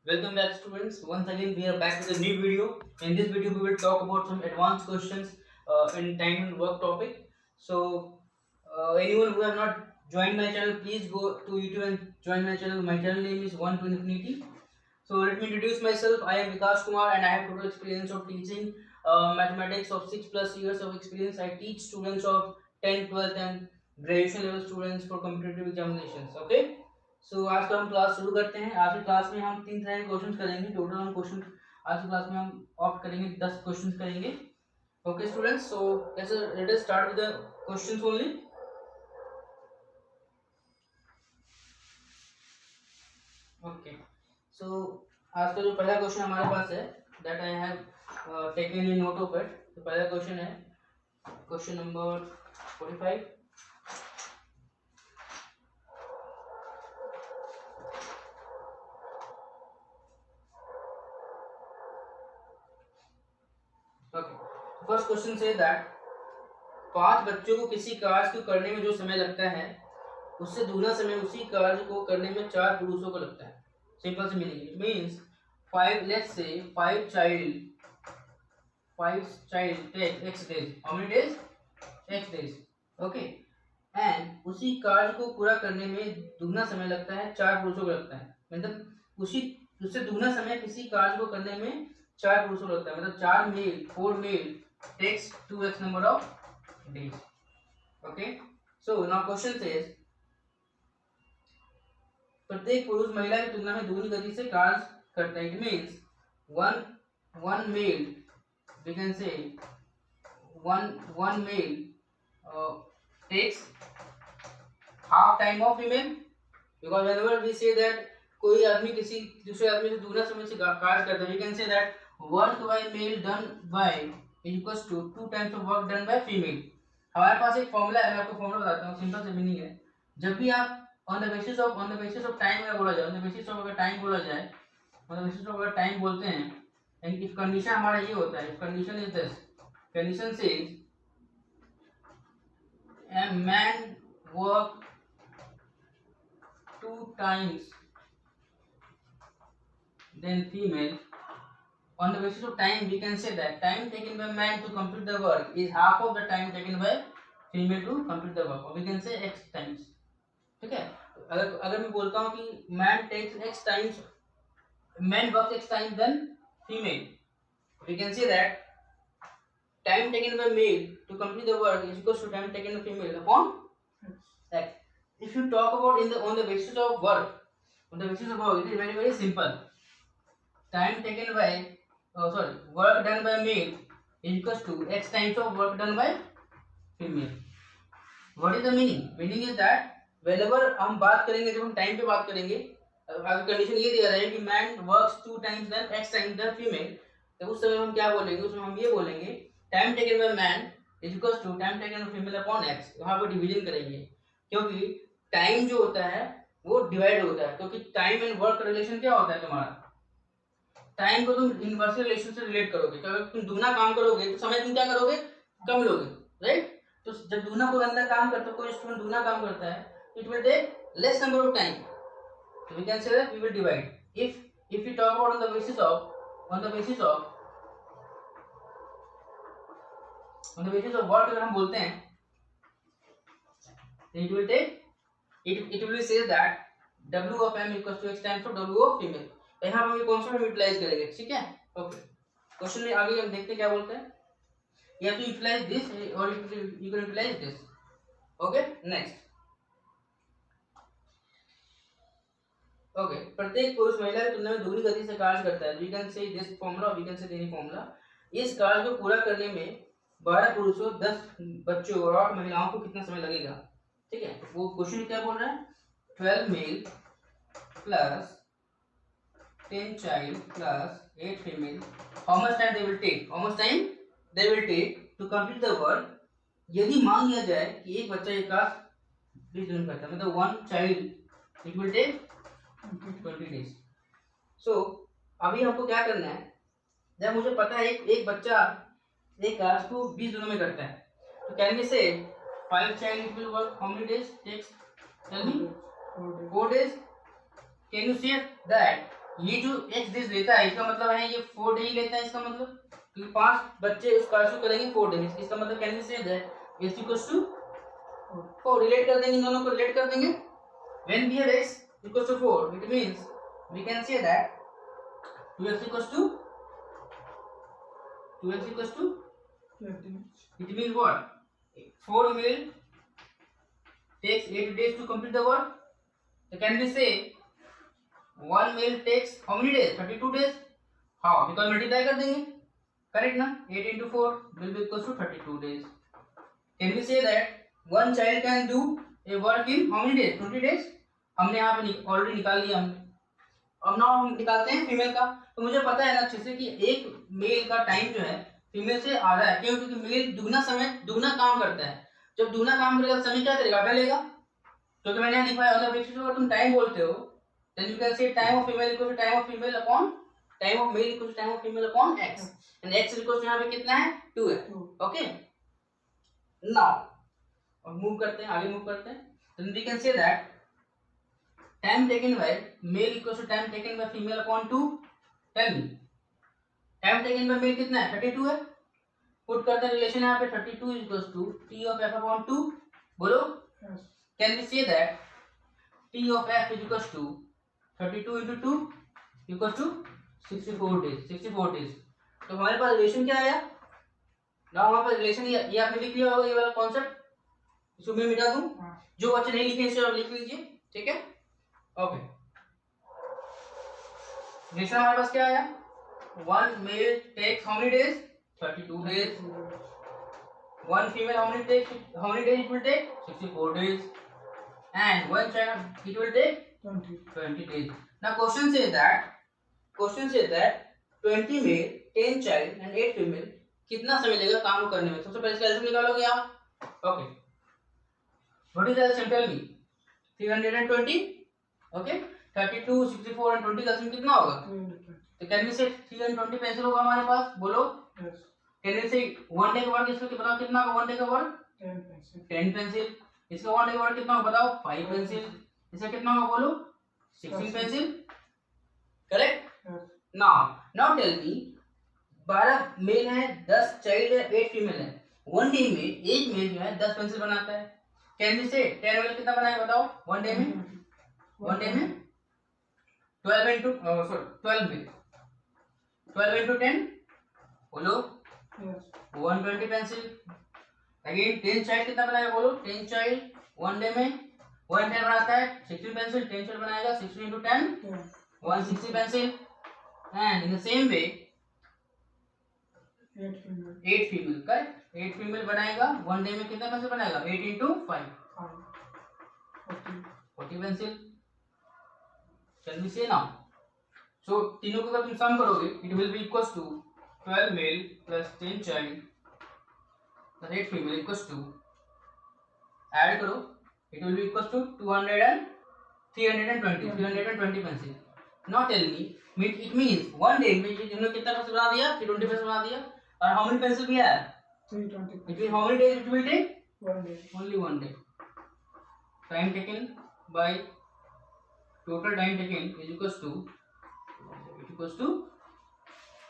Welcome back students. Once again we are back with a new video. In this video we will talk about some advanced questions in time and work topic. Anyone who have not joined my channel, please go to YouTube and join my channel. My channel name is One to Infinity. So let me introduce myself. I am Vikas Kumar and I have total experience of teaching mathematics of 6+ years of experience. I teach students of 10th, 12th and graduation level students for competitive examinations. Okay. सो आज का हम class शुरू करते हैं। आज की class में हम 3 तरह के क्वेश्चन करेंगे। टोटल हम क्वेश्चन आज की क्लास में हम ऑप्ट करेंगे 10 क्वेश्चन करेंगे। Okay students, so let us start with the questions only. Okay, so आज का जो पहला क्वेश्चन हमारे पास है that I have taken in note of it. तो पहला क्वेश्चन है question number 45। Okay, first question से दैट 5 बच्चों को किसी कार्य को करने में जो समय लगता है उससे दूसरा समय उसी कार्य को करने में 4 पुरुषों को लगता है। सिंपल से meaning it means 5, let's say 5 child take x days. How many days? x days. Okay, and उसी कार्य को पूरा करने में दुगना समय लगता है, 4 पुरुषों को लगता है। मतलब उससे दुगना समय किसी कार्य को करने में 4 पुरुषों को लगता है। मतलब 4 male takes 2x number of days. Okay, so now question says प्रत्येक पुरुष महिला की तुलना में दुगनी गति से कार्य करता है। It means one male, we can say one male takes half time of female, because whenever we say that कोई आदमी किसी दूसरे आदमी से दूसरा समय से कार्य करता है, we can say that work by male done by equals to 2 times of work done by female. हमारे पास एक फॉर्मूला है, मैं आपको फॉर्मूला बताता हूँ। सिंपल से मीनिंग है, जब भी आप on the basis of time अगर बोला जाए, ऑन द बेसिस ऑफ अगर टाइम बोला जाए, ऑन द बेसिस ऑफ अगर टाइम बोलते हैं, एंड इफ कंडीशन हमारा ये होता है, if condition is this, condition says a man work 2 times than female, on the basis of time we can say that time taken by man to complete the work is half of the time taken by female to complete the work, or we can say x times. ठीक है, अगर मैं बोलता हूँ कि man takes x times, man works x times than female, we can say that time taken by male to complete the work is equals to time taken by female upon x. If you talk about on the basis of work, it is very simple. Time taken by work done by male is equals to x times of work done by female. What is the meaning? Meaning is that whenever हम बात करेंगे, जब हम time पे बात करेंगे, अगर condition ये दिया रहा है कि man works 2 times then x times the female, तो उस समय हम क्या बोलेंगे? उसमें हम ये बोलेंगे time taken by man is equals to time taken by female upon x। वहां पर डिवीजन करेंगे, क्योंकि टाइम जो होता है वो डिवाइड होता है। क्योंकि टाइम एंड वर्क रिलेशन क्या होता है तुम्हारा? टाइम को तुम इनवर्सल रिलेशन से रिलेट करोगे। अगर तुम दुगना काम करोगे तो समय तुम क्या करोगे? कम लोगे, राइट? तो जब दुगना कोई बंदा काम करता है, कोई स्टूडेंट दुगना काम करता है, it will take less number of time, so we can say that we will divide. If we talk about on the basis of what अगर हम बोलते हैं, it will be say that w of m equals to x times of w of female। तो यहाँ हम ये concept हम utilise करेंगे, ठीक है? ओके, क्वेश्चन में आगे हम देखते हैं क्या बोलते हैं। You have to utilize this or you can utilize this. Okay, next. Okay, प्रत्येक पुरुष महिला की तुलना में दुगनी गति से कार्य करता है। We can say this formula, we can say any formula. इस कार्य को पूरा करने में 12 पुरुषों, 10 बच्चों और 8 महिलाओं को कितना समय लगेगा? ठीक है, वो क्वेश्चन क्या बोल रहा है? 12 male plus 10 child plus 8 female, how much time they will take to complete the work. यदि मान लिया जाए कि एक बच्चा एक कार्य 20 दिन करता है, मतलब 1 child it will take 20 days. So अभी हमको क्या करना है? जब मुझे पता है एक बच्चा एक कार्य को 20 दिनों में करता है, तो कैन वी से 5 child will work how many days takes? Tell me. 4 days. Can you say that ये जो x डेज लेता है इसका मतलब है ये 4 डे ही लेता है, इसका मतलब क्योंकि 5 बच्चे उस परस्यू करेंगे 4 डेज, इसका मतलब can we say that x equals to 4, relate कर देंगे, इन दोनों को रिलेट कर देंगे। When we have x equals to 4 it means we can say that 2x equals to 20, it means what? 4 meal takes 8 days to complete the work. So can we say one meal takes how many days? 32 days. How? Because multiply कर देंगे, correct ना? 8 into 4 will be equals to 32 days. Can we say that one child can do a work in how many days? 20 days. हमने यहाँ पे already निकाल लिया हमने। अब ना हम निकालते हैं फीमेल का। तो मुझे पता है ना अच्छे से कि एक मेल का टाइम जो है फीमेल से आधा है। क्यों? क्योंकि मेल दुगना काम करता है। जब दुगना काम करेगा समय क्या करेगा? आधा लेगा। क्योंकि मैंने यहाँ लिखा है मतलब अगर तुम टाइम बोलते हो then you can say time of female equals to time of female upon time of male equals to time of female upon x and x equals to यहाँ पे कितना है? 2 है। ओके नाउ अब मूव करते हैं, आगे मूव करते हैं। then we can say that time taken by male equals to time taken by female upon 2। tell me time taken by male कितना है? 32 है। पुट करते हैं रिलेशन यहाँ पे 32 equals to t of f upon 2। बोलो can we say that t of f is equals to 32 into 2 equals to 64 days। 64 days। तो हमारे पास रिलेशन क्या आया ना? हमारे पास रिलेशन ये आपने लिख लिया होगा, ये वाला कॉन्सेप्ट। इसको मैं मिटा दूं, जो बच्चे नहीं लिखे इसे आप लिख लीजिए, ठीक है? ओके रिलेशन हमारे पास क्या आया? One male takes how many days? 32 days। One female how many days it will take? 64 days। and one child it will take 20 days। now question says that 20 male 10 child and 8 female कितना समय लगेगा काम करने में? सबसे पहले इसका LCM निकालोगे आप। Okay what is the LCM? Tell me. 320। Okay 32 64 and 20 का एलसीएम कितना होगा? तो कैन वी से 320 पेंसिल होगा हमारे पास? बोलो कैन वी से वन डे का वर्क इसका बताओ कितना होगा? वन डे का वर्क 10 पेंसिल। इसका वन डे का वर्क कितना होगा बताओ? 5 पेंसिल। इसका कितना होगा बोलो? 16 pencil. Correct. Now tell me 12 male है, 10 चाइल्ड है, 8 फीमेल है। वन डे में एक मेल जो है 10 पेंसिल बनाता है। कैन वी से 10 मेल कितना बनाएगा बताओ वन डे में? वन डे में 12 into 12 मेल 12 into 10 बोलो 120 पेंसिल। अगेन 10 चाइल्ड कितना बनाएगा बोलो? 10 चाइल्ड वन डे में 1 10 बनाता है 16 पेंसिल। 10 चाइल्ड बनाएगा 16 into 10 160 pencil. And in the same way 8 female correct 8 female बनाएगा वन डे में कितना पेंसिल बनाएगा? 8 into 5 40 pencil. Can we say now so तीनों को अगर तुम सम करोगे it will be equals to 12 male plus 10 child plus 8 female equals to add करो it will be equals to 200 and 320 pencil। now tell me it means one day में इन्होंने कितना pencil बना दिया? 320 पेंसिल बना दिया। और how many pencil भी है? 320। it means how many days it will take? one day। only one day। time taken by total time taken is equals to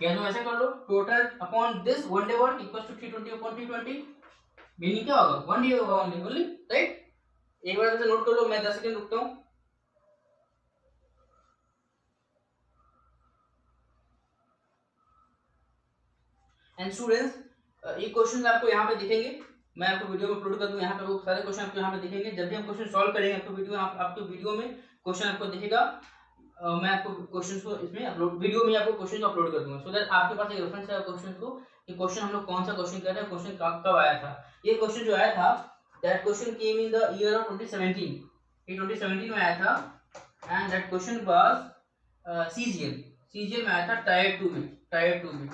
या तो ऐसे कर लो total upon this one day work equals to 320 upon 320। Meaning क्या होगा? One day होगा only right. एक बार ऐसे नोट कर लो, मैं 10 सेकंड रुकता हूं। एंड स्टूडेंट्स ये क्वेश्चंस आपको यहाँ पे दिखेंगे, मैं आपको वीडियो में अपलोड कर दूं। यहाँ पे वो सारे क्वेश्चन आपको यहाँ पे दिखेंगे। जब भी हम क्वेश्चन सॉल्व करेंगे आपको वीडियो में क्वेश्चन आपको दिखेगा। मैं आपको क्वेश्चंस को इसमें अपलोड वीडियो में आपको क्वेश्चन अपलोड कर दूंगा सो दैट आपके पास एक रेफरेंस है क्वेश्चन को कि क्वेश्चन हम लोग कौन सा क्वेश्चन कर रहे हैं, क्वेश्चन कब आया था। ये क्वेश्चन जो आया था that question came in the year of 2017। ये 2017 में आया था and that question was CGL में आया था टायर 2 में।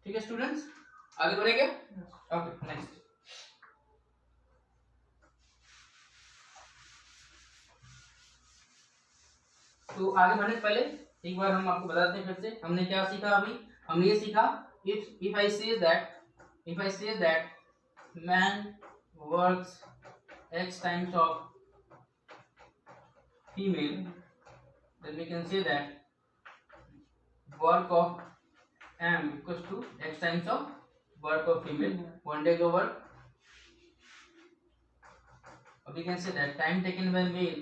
ठीक है स्टूडेंट्स आगे बढ़ेंगे। Okay next. तो आगे बढ़ने से पहले एक बार हम आपको बताते हैं फिर से हमने क्या सीखा। अभी हमने ये सीखा if I say that man works x times of female then we can say that work of m equals to x times of work of female, 1 day का work. Or we can say that time taken by male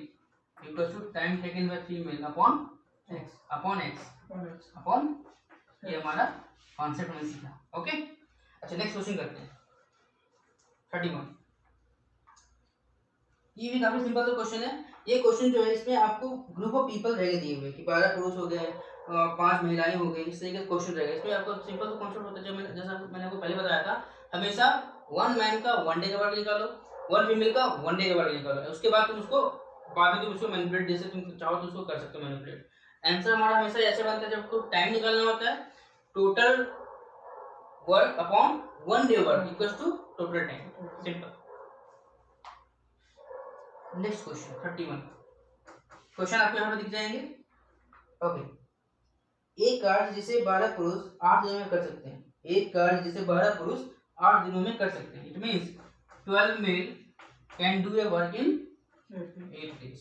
equals to time taken by female upon x upon ये हमारा concept हमने सीखा. Okay, अच्छा next question करते हैं 31. ये भी काफी सिंपल सा क्वेश्चन है. ये क्वेश्चन जो है इसमें आपको ग्रुप ऑफ पीपल रहेंगे दिए हुए कि 12 पुरुष हो गए, 5 महिलाएं हो गई, इस तरीके का क्वेश्चन रहेगा. इसमें आपको सिंपल सा कॉन्सेप्ट होता है जो जैसा मैंने आपको पहले बताया था, हमेशा 1 मैन का 1 डे का वर्क निकालो, 1 फीमेल का 1 डे का वर्क निकालो. उसके बाद तुम उसको बाद में तुम उसको मैनिपुलेट, जैसे तुम चाहो तो उसको कर सकते हो मैनिपुलेट. आंसर हमारा हमेशा ऐसे बनता है जब आपको टाइम निकालना होता है, total work upon 1 day work equals to total time. Simple. Next question 31. Question आपको यहाँ पे दिख जाएंगे. ओके, एक कार्य जिसे 12 पुरुष 8 दिनों में कर सकते हैं. एक कार्य जिसे 12 पुरुष 8 दिनों में कर सकते हैं. It means 12 mail can do a work in 8 days.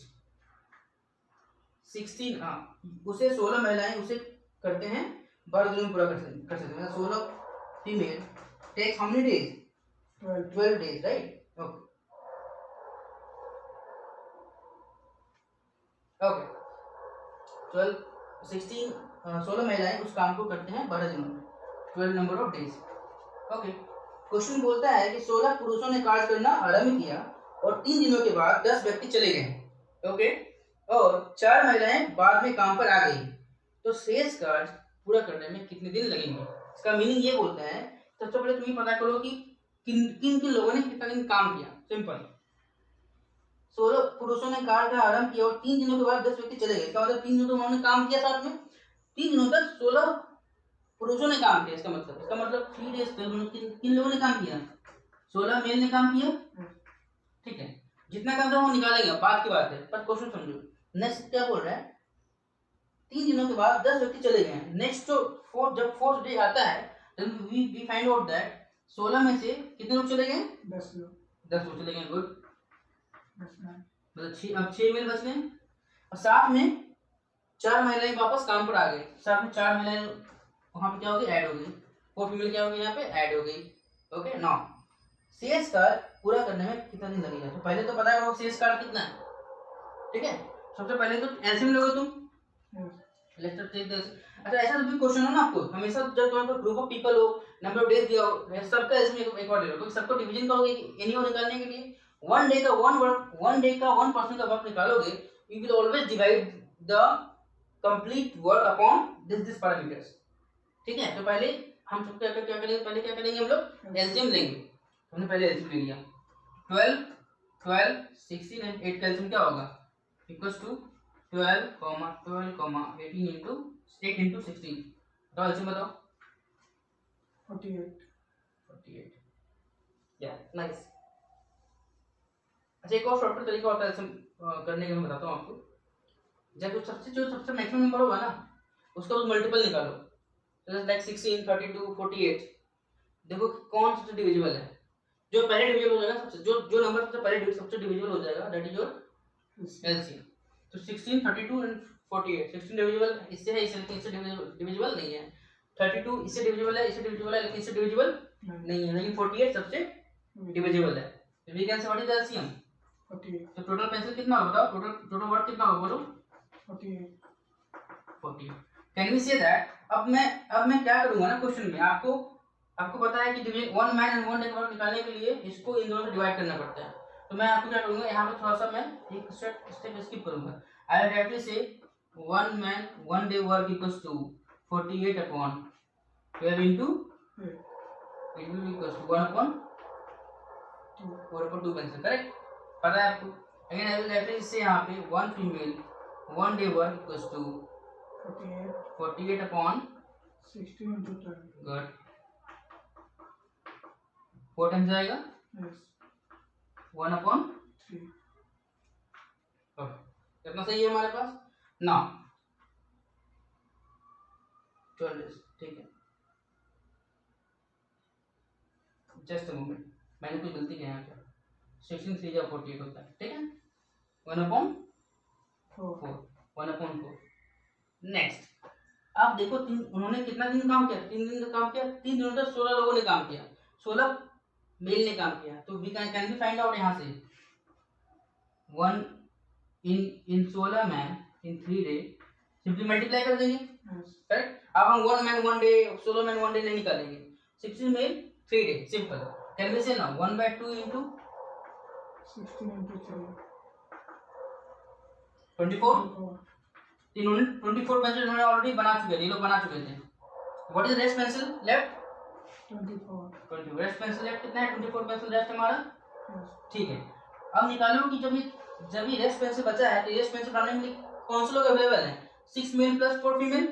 16 उसे 16 महिलाएं उसे करते हैं 12 दिनों में पूरा कर सकते हैं. 16 female takes how many days? 12 days, right? Okay okay 16 महिलाएं उस काम को करते हैं 12 दिनों में, 12 number of days. Okay, question बोलता है कि 16 पुरुषों ने कार्य करना आरंभ किया और 3 दिनों के बाद 10 व्यक्ति चले गए. ओके, और 4 महिलाएं बाद में काम पर आ गई, तो शेष कार्य पूरा करने में कितने दिन लगेंगे? इसका मीनिंग ये बोलता है, सबसे पहले तुम्हें पता करो कि किन किन लोगों ने कितना दिन काम किया. सिंपल, 16 पुरुषों ने कार्य का आरंभ किया और 3 दिनों के बाद 10 व्यक्ति चले गए. इसका मतलब 3 दिनों तो उन्होंने काम किया साथ में. 3 दिनों तक 16 पुरुषों ने काम किया. इसका मतलब 3 डेज किन लोगों ने काम किया? 16 मेल ने काम किया. ठीक है, जितना काम था वो निकालेंगे, बात की बात है, पर क्वेश्चन समझो. नेक्स्ट क्या बोल रहा है? 3 दिनों के बाद 10 व्यक्ति चले गए. नेक्स्ट जो जब 4th डे आता है, then we find out that 16 में से कितने लोग चले गए? 10 लोग चले गए. गुड. मतलब 6 मेल बच गए और साथ में 4 महिलाएं वापस काम पर आ गई. साथ में 4 महिलाएं वहां पे क्या हो गई? ऐड हो गई. 4 फीमेल क्या हो गई? यहाँ पे ऐड हो गई. ओके, नाउ शेष कार्य पूरा करने में कितना दिन लगेगा? तो पहले तो पता करो शेष कार्य कितना है. ठीक है, सबसे पहले तो एलसीएम लोगे तुम. Let's take this. अच्छा, ऐसा भी क्वेश्चन हो ना आपको, हमेशा जब तुम्हारे पास ग्रुप ऑफ पीपल हो, नंबर ऑफ डेज दिया हो, सबका इसमें एक और ले लो, तो सबको डिवीजन करोगे एनी को निकालने के लिए. 1 डे का 1% का वर्क निकालोगे, you will always divide the complete work upon this parameters. ठीक है, तो पहले हम सब क्या करेंगे? पहले क्या करेंगे? हम लोग एलसीएम लेंगे. हमने पहले एलसीएम ले लिया. 12 12 16 एंड 8 का एलसीएम क्या होगा? Equals to 12, 18 into 8 into 16. तो एलसीएम बताओ. 48. या नाइस. अच्छा, एक और शॉर्टकट तरीका होता है एलसीएम करने का, मैं बताता हूँ आपको. जब सबसे मैक्सिमम नंबर होगा ना, उसका तो मल्टीपल निकालो. तो लाइक 16, 32, 48. देखो कौन सबसे डिविजिबल है. जो पहले डिविजिबल हो जाएगा, सबसे जो नंबर सबसे डिविजिबल हो जाएगा, दैट इज योर एलसीएम. तो 16, 32 एंड 48. 16 डिविजिबल इससे है, इससे डिविजिबल नहीं है. 32 इससे डिविजिबल है, लेकिन इससे डिविजिबल नहीं है. लेकिन 48 सबसे डिविजिबल है. तो we can say what is LCM? 48. तो टोटल पेंसिल कितना होगा? बताओ. टोटल वर्क कितना होगा? बोलो. 48. Can we say that? अब मैं क्या करूंगा ना, क्वेश्चन में आपको पता है कि 1 मैन एंड 1 डे वर्क निकालने के लिए इसको इन दोनों से डिवाइड करना पड़ता है. तो मैं आपको क्या करूंगा, यहाँ पे थोड़ा सा मैं एक स्टेप स्किप करूंगा. I will directly say 1 man 1 day work equals to 48 upon 12 into it will be equals to 1 upon 2 pencil. Correct, पता है आपको. अगेन आई विल डायरेक्टली से यहाँ पे 1 female 1 day work equals to 48 upon 16 into 10. Good. 4 times आएगा. Yes. 1 upon 3. Okay, इतना सही है हमारे पास. Now 12 days. ठीक है, जस्ट अ मोमेंट, मैंने कुछ गलती किया है क्या? 16 3 48 होता है. ठीक है, 1 अपॉन 4. 1 अपॉन 4. नेक्स्ट आप देखो उन्होंने कितना दिन काम किया, 3 दिन का काम किया, 3 दिनों तक 16 लोगों ने काम किया, 16 मेल ने काम किया। तो we can be find out यहाँ से one in 16 man in 3 day, simply multiply कर देंगे, करेक्ट। अब हम 1 मैन 1 डे 16 मैन 1 डे नहीं निकालेंगे, 16 male 3 day, simple. Can we say ना 1/2 इंटू 16 into 3 24। इन्होंने 24 पेंसिल इन्होंने ऑलरेडी बना चुके थे, ये लोग बना चुके थे। What is rest pencil left? 24 rest pencil left कितना है? 24 पेंसिल रेस्ट हमारा, ठीक है। अब निकालो कि जब ये रेस्ट पेंसिल बचा है तो रेस्ट पेंसिल बनाने के लिए कौन से लोग अवेलेबल हैं? 6 मेल प्लस 4 फीमेल।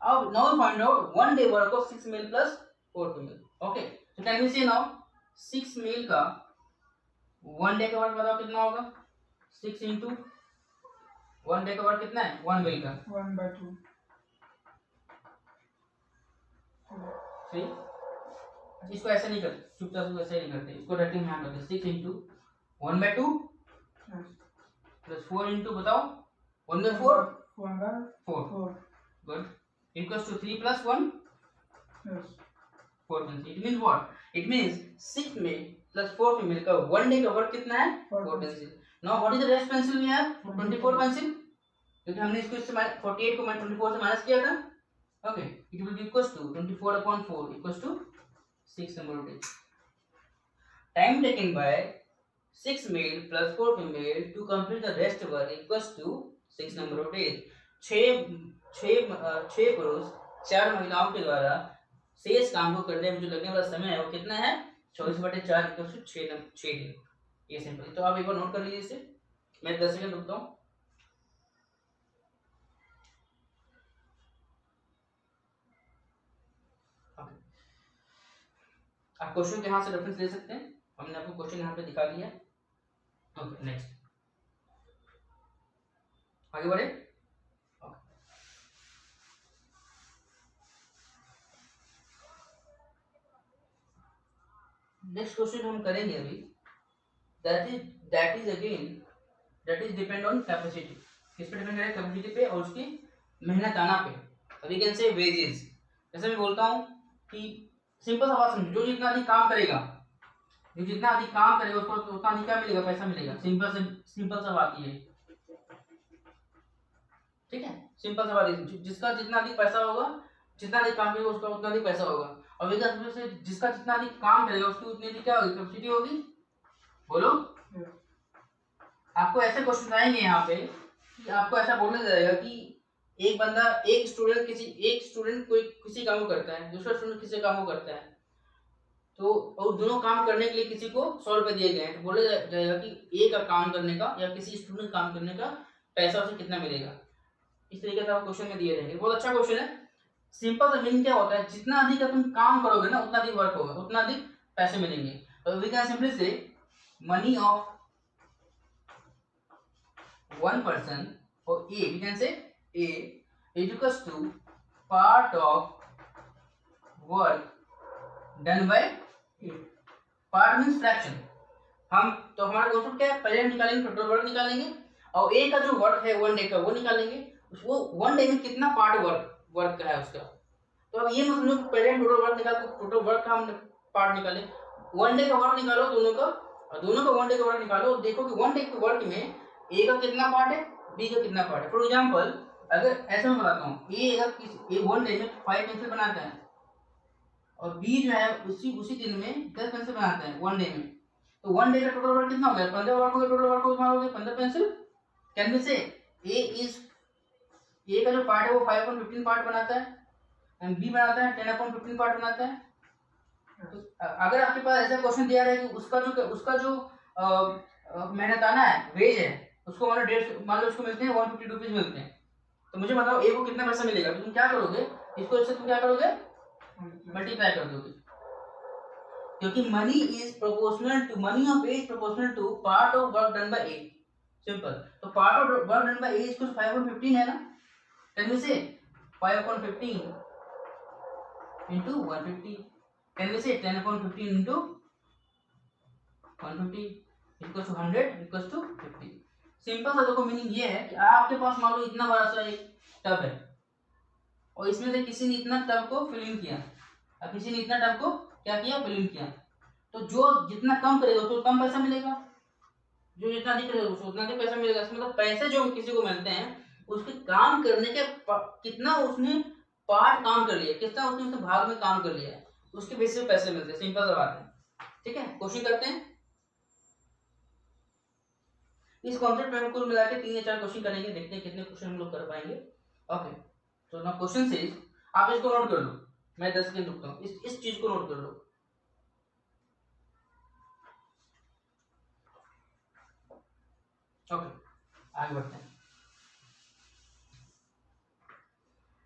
अब now find out 1 day work of 6 male plus 4 female. Okay, तो can we say now 6 male का 1 डे का वर्क बताओ कितना होगा? 6 इंटू 1 डे का वर्क कितना है? 1 मेल का 1/2 3। इसको ऐसे नहीं करते, चुपचाप से ऐसे नहीं करते, इसको डायरेक्टली यहाँ करते 6 इंटू 1/2 प्लस 4 इंटू बताओ 1/4 4 good equals to 3 plus 1 4 pencil. It means what? It means 6 male plus 4 female का 1 डे का वर्क कितना है? 4 pencil. Now what is the rest pencil we have? 24 pencil, क्योंकि हमने इसको इससे 48 को 24 से माइनस किया था। Okay, it will be equals to 24/4 equals to 6 number of days. Time taken by 6 male plus 4 female to complete the rest work equals to 6 number of days. 6 पुरुष 4 महिलाओं के द्वारा शेष काम को करने में जो लगने वाला समय है वो कितना है? 24/4 इक्वल्स टू 6 दिन। ये सिंपल। तो आप एक बार नोट कर लीजिए इसे, मैं 10 सेकंड रुकता हूँ। आप क्वेश्चन के यहाँ से रेफरेंस ले सकते हैं, हमने आपको क्वेश्चन यहाँ पे दिखा दिया है। ओके, नेक्स्ट आगे बढ़े। नेक्स्ट क्वेश्चन हम करेंगे अभी, that is depend on capacity. किस पे डिपेंड करेगा? कैपेसिटी पे और उसकी मेहनताना पे। अभी कैन से वेजेस, जैसे मैं बोलता हूँ कि सिंपल सा बात समझो, जो जितना अधिक काम करेगा उसको उतना अधिक क्या मिलेगा? पैसा मिलेगा। सिंपल सा बात ये, ठीक है, सिंपल सा बात ये। जिसका जितना अधिक पैसा होगा, जितना अधिक काम करेगा उसका उतना अधिक पैसा होगा। और वैसे से जिसका जितना अधिक काम करेगा उसकी उतनी अधिक क्या होगी? कैपेसिटी होगी। बोलो। आपको ऐसे क्वेश्चन आएंगे यहाँ पे कि आपको ऐसा बोलना जाएगा कि एक स्टूडेंट कोई किसी काम को करता है, दूसरा स्टूडेंट किसी काम को करता है, तो और दोनों काम करने के लिए किसी को 100 रुपए दिए गए हैं, तो बोला जाएगा कि एक का काम करने का या किसी स्टूडेंट काम करने का पैसा उसे कितना मिलेगा। इस तरीके से आप क्वेश्चन में दिए रहेंगे। बहुत अच्छा क्वेश्चन है। सिंपल सा मीनिंग क्या होता है? जितना अधिक तुम काम करोगे ना उतना अधिक वर्क होगा, उतना अधिक पैसे मिलेंगे। तो we can simply say money of one person और A, we can say A equals to part of work done by A. Part means fraction. हम तो हमारा कॉन्सेप्ट क्या है? पहले हम निकालेंगे टोटल वर्क निकालेंगे और ए का जो वर्क है 1 डे का वो निकालेंगे। वो 1 डे में कितना पार्ट वर्क का है उसका। तो अब ये मत समझो पहले हम टोटल वर्क निकाल, टोटल वर्क का हम पार्ट निकाले। 1 डे का वर्क निकालो दोनों का, और दोनों का 1 डे का वर्क निकालो, देखो कि 1 डे के वर्क में ए का कितना पार्ट है, बी का कितना पार्ट है। फॉर एग्जांपल अगर ऐसे मैं बताता हूँ, ए अगर 1 डे में 5 पेंसिल बनाता है और बी जो है उसी दिन में 10 पेंसिल बनाता है 1 डे में, तो 1 डे का टोटल वर्क कितना हो गया? 15 वर्क हो गया। टोटल वर्क हो गया 15 पेंसिल। कैन वी से ए का जो पार्ट है वो 5/15 पार्ट बनाता है एंड बी बनाता है 10/15 पार्ट बनाता है। तो अगर आपके पास ऐसा क्वेश्चन दिया है कि उसका जो मेहनताना है, वेज है, उसको मान लो उसको मिलते हैं 150 रुपीज मिलते हैं, तो मुझे बताओ ए को कितना पैसा मिलेगा? तो तुम क्या करोगे? इससे तुम क्या करोगे? मल्टीप्लाई कर दोगे, क्योंकि money of A is proportional to part of work done by A. Simple. तो part of work done by A is 5/15 है ना। कैन वी से 5/15 into 150? Can we say 10/15 into 150 equals to 100 equals to 50? Simple सा देखो meaning ये है कि आपके पास मान लो इतना बड़ा सा एक टब है, और इसमें से किसी ने इतना टर्म को फिल इन किया और किसी ने इतना टर्म को क्या किया, फिल इन किया। तो जो जितना कम करेगा उसको कम पैसा मिलेगा, जो जितना अधिक करेगा उसको उतना अधिक पैसा मिलेगा। इसमें मतलब पैसे जो किसी को मिलते हैं उसके काम करने के कितना उसने पार्ट काम कर लिया, कितना उसने भाग में काम कर लिया है, उसके बेसिस पे पैसे मिलते हैं। सिंपल सा बात है, ठीक है। क्वेश्चन करते हैं। इस कॉन्सेप्ट में हम कुल मिला के 3 या 4 क्वेश्चन करेंगे, देखते हैं कितने क्वेश्चन हम लोग कर पाएंगे। ओके, तो नाउ क्वेश्चन से आप इसको नोट कर लो, मैं 10 सेकंड रुकता हूँ, इस चीज को नोट कर लो। ओके, आगे बढ़ते हैं।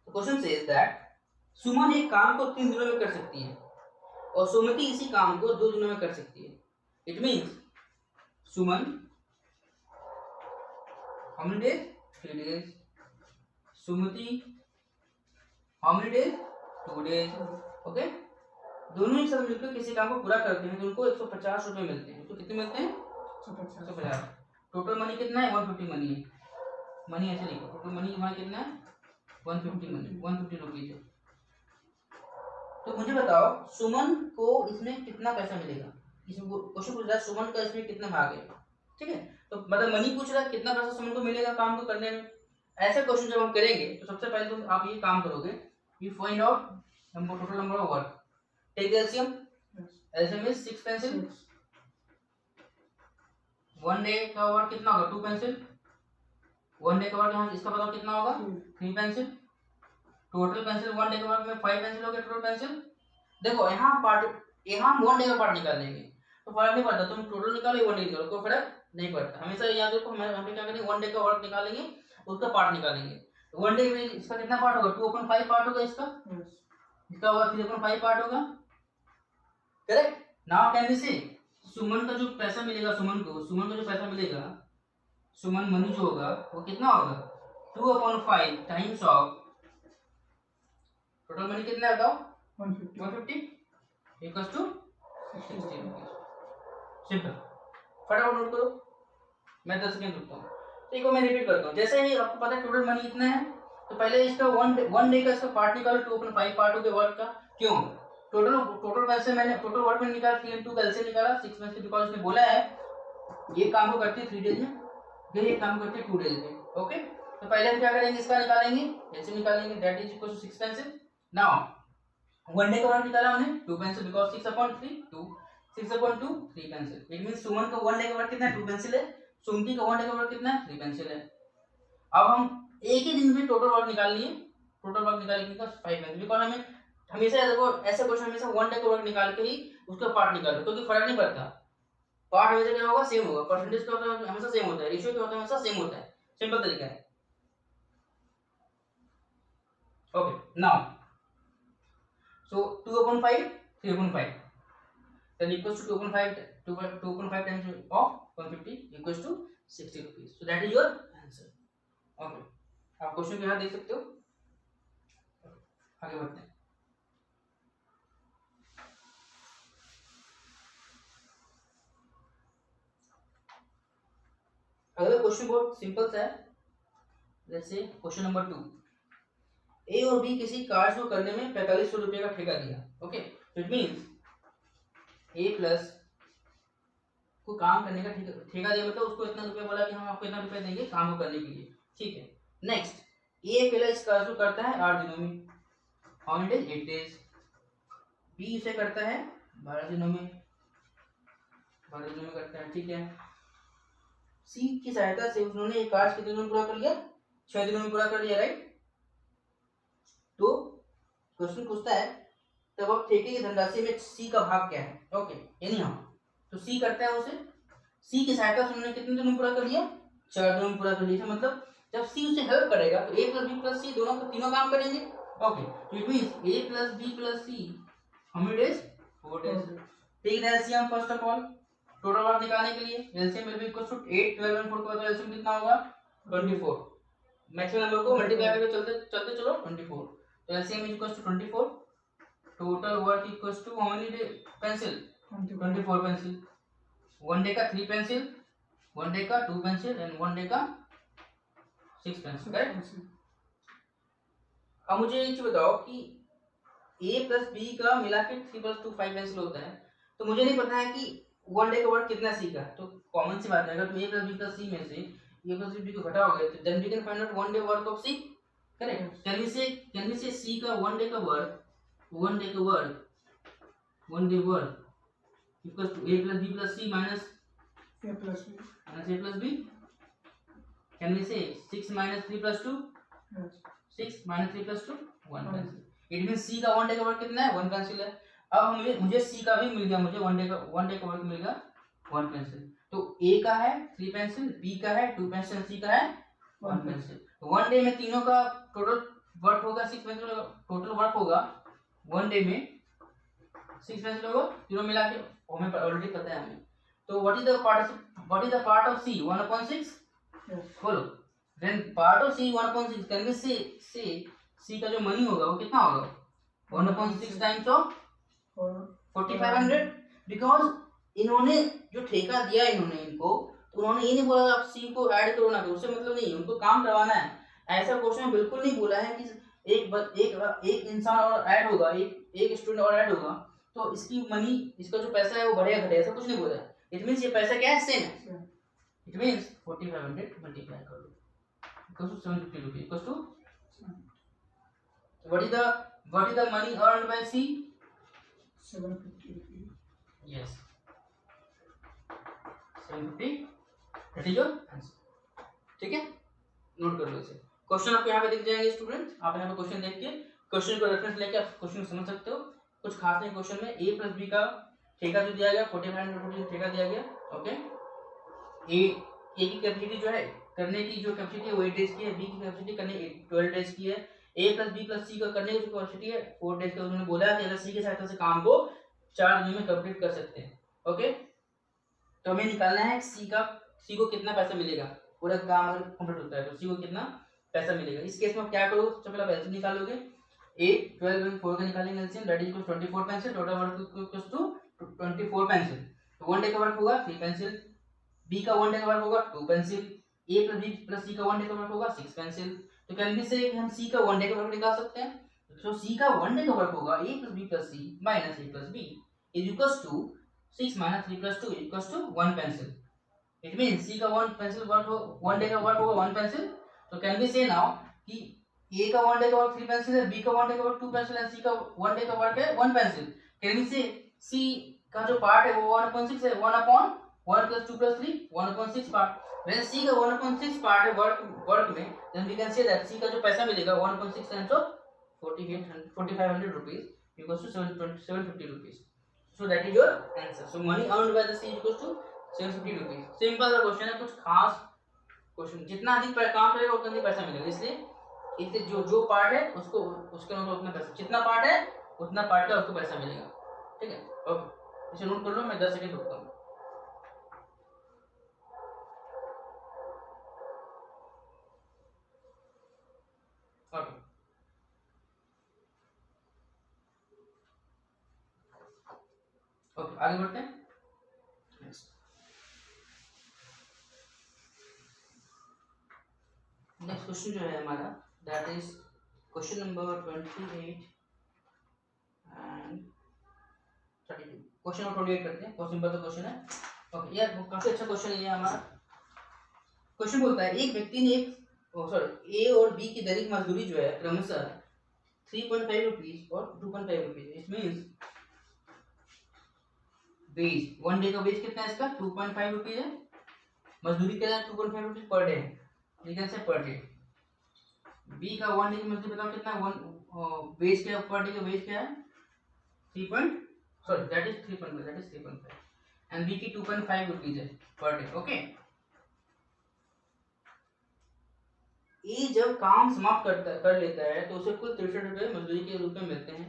क्वेश्चन सेज दैट सुमन एक काम को 3 दिनों में कर सकती है और सुमति इसी काम को 2 दिनों में कर सकती है। It means Suman how many days? 3 days. Sumati how many days? 2 days. Okay, दोनों एक साथ मिलकर किसी काम को पूरा करते हैं तो उनको 150 रुपए मिलते हैं। तो कितने मिलते हैं? 150। टोटल मनी कितना है? 150 मनी है। मनी ऐसे लिखो, टोटल मनी हमारा कितना है? 150 मनी, 150 रुपीज है। तो मुझे बताओ सुमन को इसमें कितना पैसा मिलेगा। इसमें क्वेश्चन पूछ रहा है सुमन का इसमें कितना भाग है, ठीक है। तो मतलब मनी पूछ रहा है कितना पैसा सुमन को मिलेगा काम को करने में। ऐसे क्वेश्चन जब हम करेंगे तो सबसे पहले तो आप ये काम करोगे, you find out total number of work, take LCM. LCM is 6 pencil, 1 day का वर्क कितना होगा? 2 पेंसिल। 1 डे का वर्क यहाँ इसका बताओ कितना होगा? 3 पेंसिल। टोटल पेंसिल 1 डे का वर्क में 5 पेंसिल हो गया टोटल पेंसिल। देखो यहाँ हम 1 डे का पार्ट निकाल लेंगे तो फर्क नहीं पड़ता, तुम टोटल निकालो 1 डे निकालो, कोई फर्क नहीं पड़ता। हमेशा याद रखो, हम क्या करेंगे, 1 डे का वर्क निकालेंगे, उसका पार्ट निकालेंगे। तो 1 डे में इसका कितना पार्ट होगा? 2/5 पार्ट होगा इसका, इसका होगा 3/5 पार्ट होगा, करेक्ट। नाउ कैन वी से सुमन का जो पैसा मिलेगा, सुमन का जो पैसा मिलेगा, सुमन मनी जो होगा वो कितना होगा? 2/5 टाइम्स ऑफ टोटल मनी कितना है बताओ? 150 इक्वल्स टू 60 रुपीज। सिंपल, फटाफट नोट करो, मैं 10 सेकंड रुकता हूँ। ठीक है, मैं रिपीट करता हूँ। जैसे ही आपको पता है टोटल मनी इतना है तो पहले इसका 1 डे का इसका पार्ट निकालो, 2/5 पार्ट हो गया वर्क का। क्यों? टोटल वैसे मैंने टोटल वर्क में निकाला, 3 into कैलसे निकाला 6 में से, बिकॉज उसने बोला है ये काम को करती है 3 डेज में, ये काम करती है 2 डेज में। ओके, तो पहले हम क्या करेंगे, इसका निकालेंगे, ऐसे निकालेंगे, that is equal to 6 pencil. Now 1 day का वर्क निकाला हमने 2 pencil, because 6/3 2 6/2 3 pencil. It means Suman का 1 डे का वर्क कितना है? 2 पेंसिल है। सुमति का 1 डे का वर्क कितना है? 3 पेंसिल है। अब हम एक ही दिन में टोटल वर्क निकाल लिए, टोटल वर्क निकालने का 5 पेंसिल, बिकॉज हमें हमेशा देखो ऐसा क्वेश्चन हमेशा 1 डे का वर्क निकाल के ही उसका पार्ट निकालो, क्योंकि फर्क नहीं पड़ता, पार्ट हमेशा क्या होगा? सेम होगा। परसेंटेज का होता है हमेशा सेम होता है, रेशियो क्या होता है हमेशा सेम होता है। सिंपल तरीका है। Okay, now so 2/5 3/5 then equals to 2/5 times of 150 equals to 60 rupees. So that is your answer. Okay, आप क्वेश्चन यहाँ देख सकते हो। आगे बढ़ते हैं। अगला क्वेश्चन बहुत सिंपल सा है। लेट्स से क्वेश्चन नंबर 2, ए और बी किसी कार्य को करने में 4500 रुपए का ठेका दिया। Okay, it means A plus को काम करने का ठेका दिया, मतलब उसको इतना रुपया बोला कि हम आपको इतना रुपया देंगे काम को करने के लिए, ठीक है। नेक्स्ट, ए अकेला इस कार्य को करता है 8 दिनों में, how many days? 8 days. B इसे करता है 12 दिनों में, 12 दिनों में करता है, ठीक है। सी की सहायता से उन्होंने एक कार्य कितने दिनों में पूरा कर लिया? 6 दिनों में पूरा कर लिया, राइट। तो क्वेश्चन पूछता है तब अब ठेके की धनराशि में सी का भाग क्या है? ओके, यानी हम तो सी करता है उसे, सी की सहायता से उन्होंने कितने दिनों में पूरा कर लिया? 4 दिनों में पूरा कर लिया। मतलब जब सी उसे हेल्प करेगा तो A plus B plus C तीनों काम करेंगे। ओके, तो it means A plus B plus C how many days? 4 days. Take the LCM first of all, total work निकालने के लिए LCM will be equal to 8 12 and 4 का तो LCM कितना होगा? 24। मैक्सिमम नंबर को मल्टीप्लाई करके चलते चलो 24, तो LCM is equal to 24। Total work equals to how many pencil? 24 pencil. 1 day का 3 पेंसिल, 1 डे का 2 पेंसिल एंड 1 डे का 6 पेंसिल, करेक्ट। अब मुझे एक चीज बताओ कि a प्लस बी का मिला के 3 + 2 5 पेंसिल होता है, तो मुझे नहीं पता है कि 1 डे का वर्क कितना सी का, तो कॉमन सी बात है, अगर तुम a plus B plus C में से a प्लस बी को घटाओगे तो then we can find out 1 day work of C, correct? Can we say C का 1 डे का वर्क, 1 डे का work, 1 day work equals to a plus B plus C minus A plus B. a plus B. Can we say 6 - 3 + 2, Yes. 6 - 3 + 2 1 pencil. It means C का 1 day का work कितना है? 1 pencil है। अब मुझे सी का भी मिल गया, मुझे 1 डे का वर्क मिल गया 1 पेंसिल। तो ए का है 3 पेंसिल, बी का है 2 पेंसिल, सी का है 1 पेंसिल। तो 1 डे में तीनों का टोटल वर्क होगा 6 पेंसिल, टोटल वर्क होगा 1 डे में 6 पेंसिल होगा, तीनों मिला के हमें ऑलरेडी पता है हमें। तो what is the part of C? 1/6। Yes. बोलो, then part of C 1/6, can we say C का जो मनी होगा वो कितना होगा? 1/6 टाइम्स ऑफ Or 4500, बिकॉज इन्होंने जो ठेका दिया इन्होंने इनको, तो उन्होंने ये नहीं बोला आप सी को ऐड करो ना करो, उससे मतलब नहीं, उनको काम करवाना है। ऐसा क्वेश्चन में बिल्कुल नहीं बोला है कि एक इंसान और ऐड होगा, एक स्टूडेंट और ऐड होगा तो इसकी मनी, इसका जो पैसा है वो बढ़ेगा घटेगा, ऐसा कुछ नहीं बोला है। इट मींस ये पैसा क्या है? सेम है। same. इट मींस 4500 मल्टीप्लाई कर दो equals to 750 rupees equals to what is the money earned by C? 750 rupees. Yes. 750, that is your answer. ठीक है, नोट कर लो इसे। क्वेश्चन आपको यहाँ पे दिख जाएंगे स्टूडेंट, आप यहाँ पे क्वेश्चन देख के क्वेश्चन को रेफरेंस लेके आप क्वेश्चन को समझ सकते हो। कुछ खास नहीं क्वेश्चन में। a प्लस बी का ठेका जो दिया गया 4500 ठेका दिया गया, ओके। ए की कैपेसिटी जो है करने की, जो कैपेसिटी है वो 8 डेज की है, बी की कैपेसिटी करने 12 डेज की है, a प्लस बी प्लस सी का करने की जो कैपेसिटी है 4 डेज की। उन्होंने बोला है कि अगर सी की सहायता से काम को 4 दिन में कंप्लीट कर सकते हैं, ओके। तो हमें निकालना है सी को कितना पैसा मिलेगा, पूरा काम अगर कंप्लीट होता है तो सी को कितना पैसा मिलेगा। इस केस में आप क्या करो, सबसे पहले एलसीएम निकालोगे। 8 12 और 4 का निकालेंगे LCM, that is 24 pencil, total work equals to 24 pencil. तो 1 डे का वर्क होगा 3 पेंसिल, बी का 1 डे का वर्क होगा 2 पेंसिल, ए प्लस बी प्लस सी का 1 डे का वर्क होगा 6 पेंसिल। तो कैन बी से हम सी का 1 डे का वर्क निकाल सकते हैं। तो सी का 1 डे का वर्क होगा a plus B plus C minus a plus B is equals to 6 - 3 + 2 equals to 1 pencil. It means C का 1 पेंसिल वर्क हो 1 डे का वर्क होगा 1 पेंसिल। तो कैन बी से नाउ कि ए का 1 डे का वर्क 3 पेंसिल है, बी का 1 डे का वर्क 2 पेंसिल है, सी का 1 डे का वर्क है 1 पेंसिल। कैन बी से सी का जो पार्ट है वो 1/6 है, 1/1 + 2 + 3 1/6 पार्ट। when c का 1/6 पार्ट है वर्क में, then we can say that c का जो पैसा मिलेगा 1/6 times of 4500 rupees equals to 750 rupees. So that is your answer. So money earned by the c equals to 750 rupees. Simple सा question है, कुछ खास क्वेश्चन। जितना अधिक काम करेगा उतना अधिक पैसा मिलेगा, इसलिए जो पार्ट है उसको उसके अनुसार उतना पैसा, जितना पार्ट है उतना पार्ट का उसको पैसा मिलेगा, ठीक है। ओके, इसे नोट कर लो, मैं 10 सेकंड रुकता हूँ। ओके, आगे बढ़ते हैं। नेक्स्ट क्वेश्चन जो है हमारा, that is question number 28 and 32। Question number 28 करते हैं, बहुत सिंपल सा क्वेश्चन है। ओके यार, काफी अच्छा क्वेश्चन है ये हमारा। क्वेश्चन बोलता है एक व्यक्ति ने ए और बी की दैनिक मजदूरी जो है क्रमशः 3.5 रुपीज और 2.5 rupees. It means wage 1 day का वेज कितना है इसका 2.5 रुपीज है, मजदूरी कितना है 2.5 रुपीज पर डे है, ठीक है, पर डे। बी का 1 डे की मजदूरी बताओ कितना है, वेज क्या पर डे का वेज क्या है 3.5 एंड बी की 2.5 रुपीज है पर डे, ओके। ए जब काम समाप्त कर लेता है तो उसे कुल 63 रुपए मजदूरी के रूप में मिलते हैं।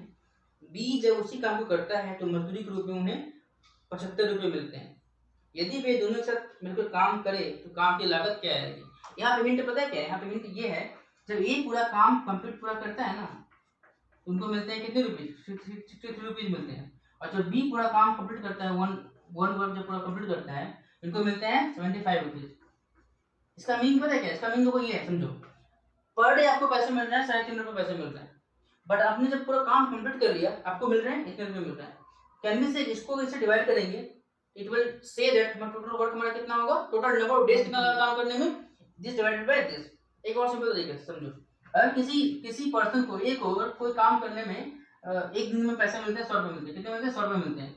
बी जब उसी काम को करता है तो मजदूरी के रूप में उन्हें 75 रुपए मिलते हैं। यदि वे दोनों एक साथ मिलकर काम करें तो काम की लागत क्या आएगी। यहाँ पे हिंट पता है क्या है, यहाँ पे हिंट ये है, जब ए पूरा काम कंप्लीट पूरा करता है ना तो उनको मिलते हैं कितने रुपीज 63 रुपीज मिलते हैं। और जब बी पूरा काम कंप्लीट करता है वन वर्क जब पूरा कंप्लीट करता है इनको मिलते हैं 75 रुपीज। इसका मीनिंग पता है क्या, इसका मीनिंग देखो ये है, समझो पर डे आपको पैसे मिल रहे हैं 3.5 रुपये पैसे मिल रहे हैं, बट आपने जब पूरा काम कंप्लीट कर लिया आपको मिल रहे हैं इतने रुपये मिल रहे हैं। कैन बी से इसको इससे डिवाइड करेंगे, इट विल से दैट हमारा टोटल वर्क हमारा कितना होगा, टोटल नंबर ऑफ डेज कितना लगा काम करने में, दिस डिवाइडेड बाय दिस। एक और सिंपल तरीके से समझो, अगर किसी पर्सन को एक और कोई काम करने में एक दिन में पैसे मिलते हैं 100 रुपये मिलते हैं, कितने मिलते हैं 100 रुपये मिलते हैं,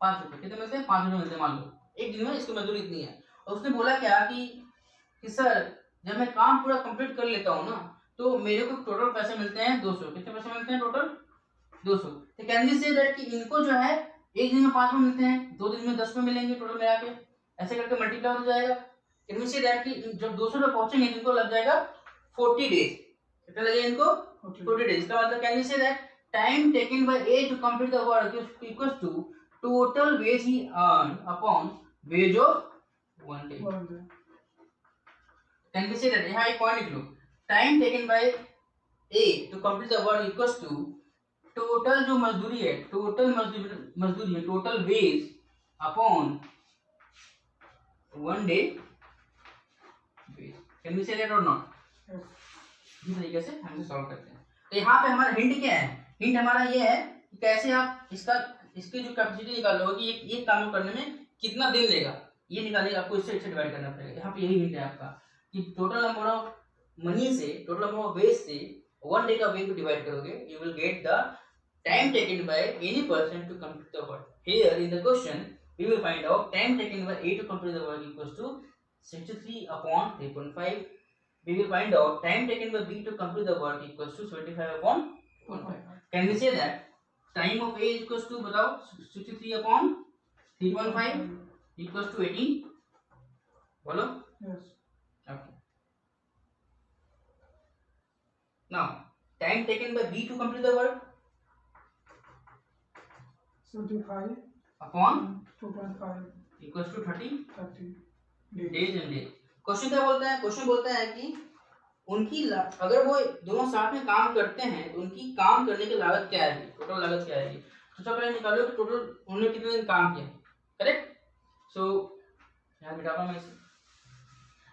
5 रुपये, कितने मिलते हैं 5 रुपये मिलते हैं, मान लो एक दिन में इसकी मजदूरी इतनी है। और उसने बोला क्या कि सर जब मैं काम पूरा कंप्लीट कर लेता हूँ ना तो मेरे को टोटल पैसे मिलते हैं 200, कितने पैसे मिलते हैं टोटल 200। तो कैन वी से दैट कि इनको जो है एक दिन में 5 रुपये मिलते हैं, 2 दिन में 10 रुपये मिलेंगे टोटल मिला के, ऐसे करके मल्टीप्लाई हो जाएगा। कैन वी से दैट कि जब 200 रुपये पहुंचेंगे इनको लग जाएगा 40 डेज, कितना लगेगा इनको 40 डेज। का मतलब can we say that time taken by A to complete the work is equals to total wage he earn upon wage of 1 day. Can we say that यहाँ एक पॉइंट लिख लो, time taken by A to complete the work equals to total जो मजदूरी है, total मजदूरी है, total wage upon 1 day wage. Can we say that or not? इस तरीके से हम इसे सॉल्व करते हैं। तो यहाँ पे हमारा हिंट क्या है, हिंट हमारा ये है कि कैसे आप इसकी जो कैपेसिटी निकालोगे कि एक काम करने में कितना दिन लेगा, ये निकालने का आपको इससे डिवाइड करना पड़ेगा। यहाँ पे यही हिंट है आपका कि टोटल नंबर ऑफ मनी से, टोटल नंबर ऑफ वेज से 1 डे का वेज को डिवाइड करोगे, you will get the time taken by any person to complete the work. Here in the question we will find out time taken by A to complete the work equals to 63 upon 3.5. We will find out time taken by B to complete the work equals to 75 upon 1.5. Can we say that time of A is equals to बताओ 63 upon 3.5 equals to 18? बोलो। Yes. Okay. Now time taken by B to complete the work 75 upon 2.5 equals to 30 days. Days and days. Question क्या बोलता है, question बोलता है कि उनकी अगर वो दोनों साथ में काम करते हैं तो उनकी काम करने की लागत क्या आएगी, टोटल लागत क्या आएगी। तो सबसे पहले निकालो कि टोटल उन्होंने कितने दिन काम किया, करेक्ट। सो यहाँ मिटा मैं इसे।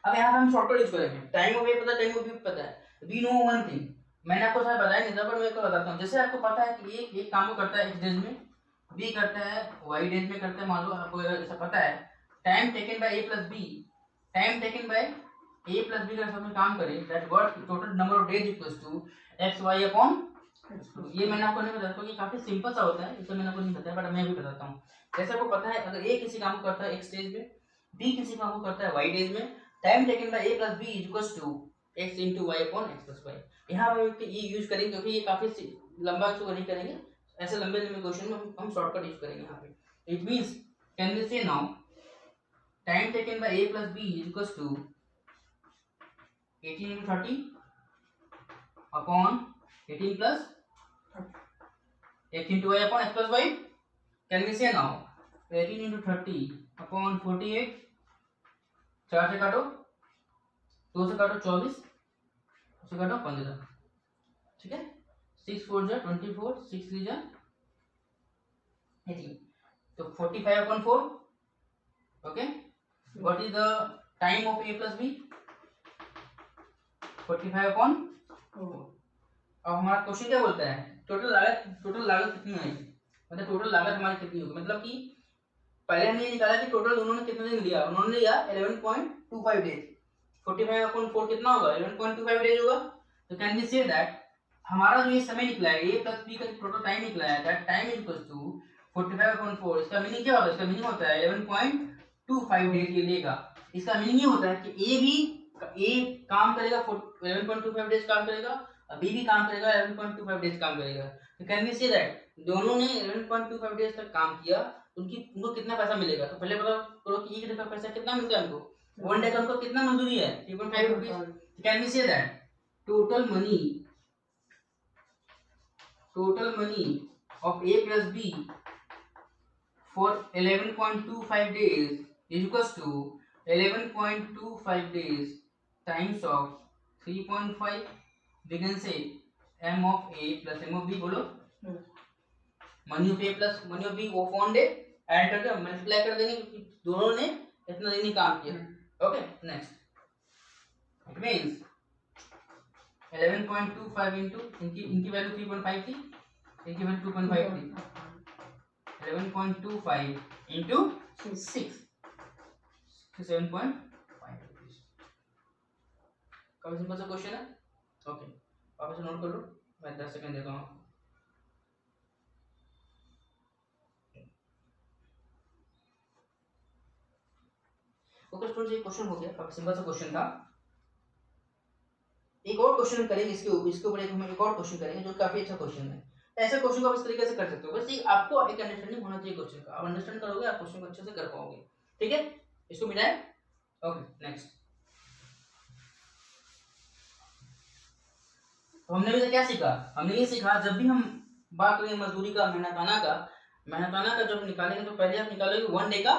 अब यहाँ पे हम शॉर्टकट यूज करेंगे, टाइम ऑफ ए पता है, टाइम ऑफ बी पता है, वी नो वन थिंग, मैंने आपको शायद बताया नहीं था पर मैं आपको बताता हूँ। जैसे आपको पता है कि एक काम को करता है x डेज में, बी करता है y डेज में करता है, मान लो आपको ऐसा पता है time taken by A plus B, time taken by A plus B का साथ में काम करें that work total number of days equals to X Y upon. ये मैंने आपको नहीं बताया क्योंकि काफी सिंपल सा होता है, इसलिए मैंने आपको नहीं बताया, बट मैं भी बताता हूँ। जैसे आपको पता है अगर ए किसी काम को करता है एक्स डेज में, बी किसी काम को करता है वाई डेज में, time taken by A plus B equals to X into Y upon X plus Y. यहाँ पे ये यूज करेंगे क्योंकि ये काफी लंबा इसको नहीं करेंगे, ऐसे लंबे क्वेश्चन में हम शॉर्टकट यूज करेंगे यहाँ पे। It means can we say now time taken bye a plus b is equals to 18 into 30 upon 18 plus x into y upon x plus y. Can we say now 18 into 30 upon 48, 4 से काटो, 2 से काटो 24, से काटो 15, ठीक है। 6 4 जा 24, 6 3 जा 18, तो 45 upon 4, okay. What is the time of A plus B? 45 upon 4. अब हमारा क्वेश्चन क्या बोलता है, टोटल लागत कितनी आएगी, मतलब टोटल लागत हमारी कितनी होगी। मतलब कि पहले हमने ये निकाला कि टोटल उन्होंने कितने दिन लिया, उन्होंने लिया 11.25 डेज, 45 upon 4 कितना होगा 11.25 डेज होगा। तो कैन वी से दैट हमारा जो ये समय निकला है A plus B का टोटल टाइम निकला है, that time is equal to 45 upon 4। इसका मीनिंग क्या होता है, इसका मीनिंग होता है 11.25 डेज ये लेगा। इसका मीनिंग ये होता है कि ए काम करेगा 11.25 डेज काम करेगा, बी भी काम करेगा 11.25 डेज काम करेगा। तो कैन वी से दैट दोनों ने 11.25 डेज तक काम किया, उनको कितना पैसा मिलेगा। तो पहले पता करो कि एक डे का पैसा कितना मिलता है उनको, 1 डे का उनको कितना मजदूरी है 3.5 rupees. Can we say that total money of A plus B for 11.25 days is equals to 11.25 days times of 3.5. We can say m of A plus m of B, बोलो money of A plus money of B of 1 day add करके multiply कर देंगे क्योंकि दोनों ने इतना दिन ही काम किया। Okay next, it means 11.25 into इनकी इनकी वैल्यू 3.5 थी, इनकी वैल्यू 2.5 थी। 11.25 इंटू 6 7.5 रुपीज। काफी सिंपल सा क्वेश्चन है। ओके, आप इसे नोट कर लो, मैं 10 सेकंड देता हूँ। ओके स्टूडेंट्स, ये क्वेश्चन हो गया, काफी सिंपल सा क्वेश्चन था। एक और क्वेश्चन करेंगे इसके ऊपर एक और क्वेश्चन करेंगे जो काफी अच्छा क्वेश्चन है। ऐसे क्वेश्चन को आप इस तरीके से कर सकते हो, बस ये आपको एक अंडरस्टैंडिंग होना चाहिए क्वेश्चन का। आप अंडरस्टैंड करोगे, आप क्वेश्चन को अच्छे से कर पाओगे। ठीक है, इसको मिलाएं। ओके नेक्स्ट, तो हमने अभी तक क्या सीखा? हमने ये सीखा, जब भी हम बात करें मजदूरी का, मेहनताना का जब निकालेंगे तो पहले आप निकालोगे 1 डे का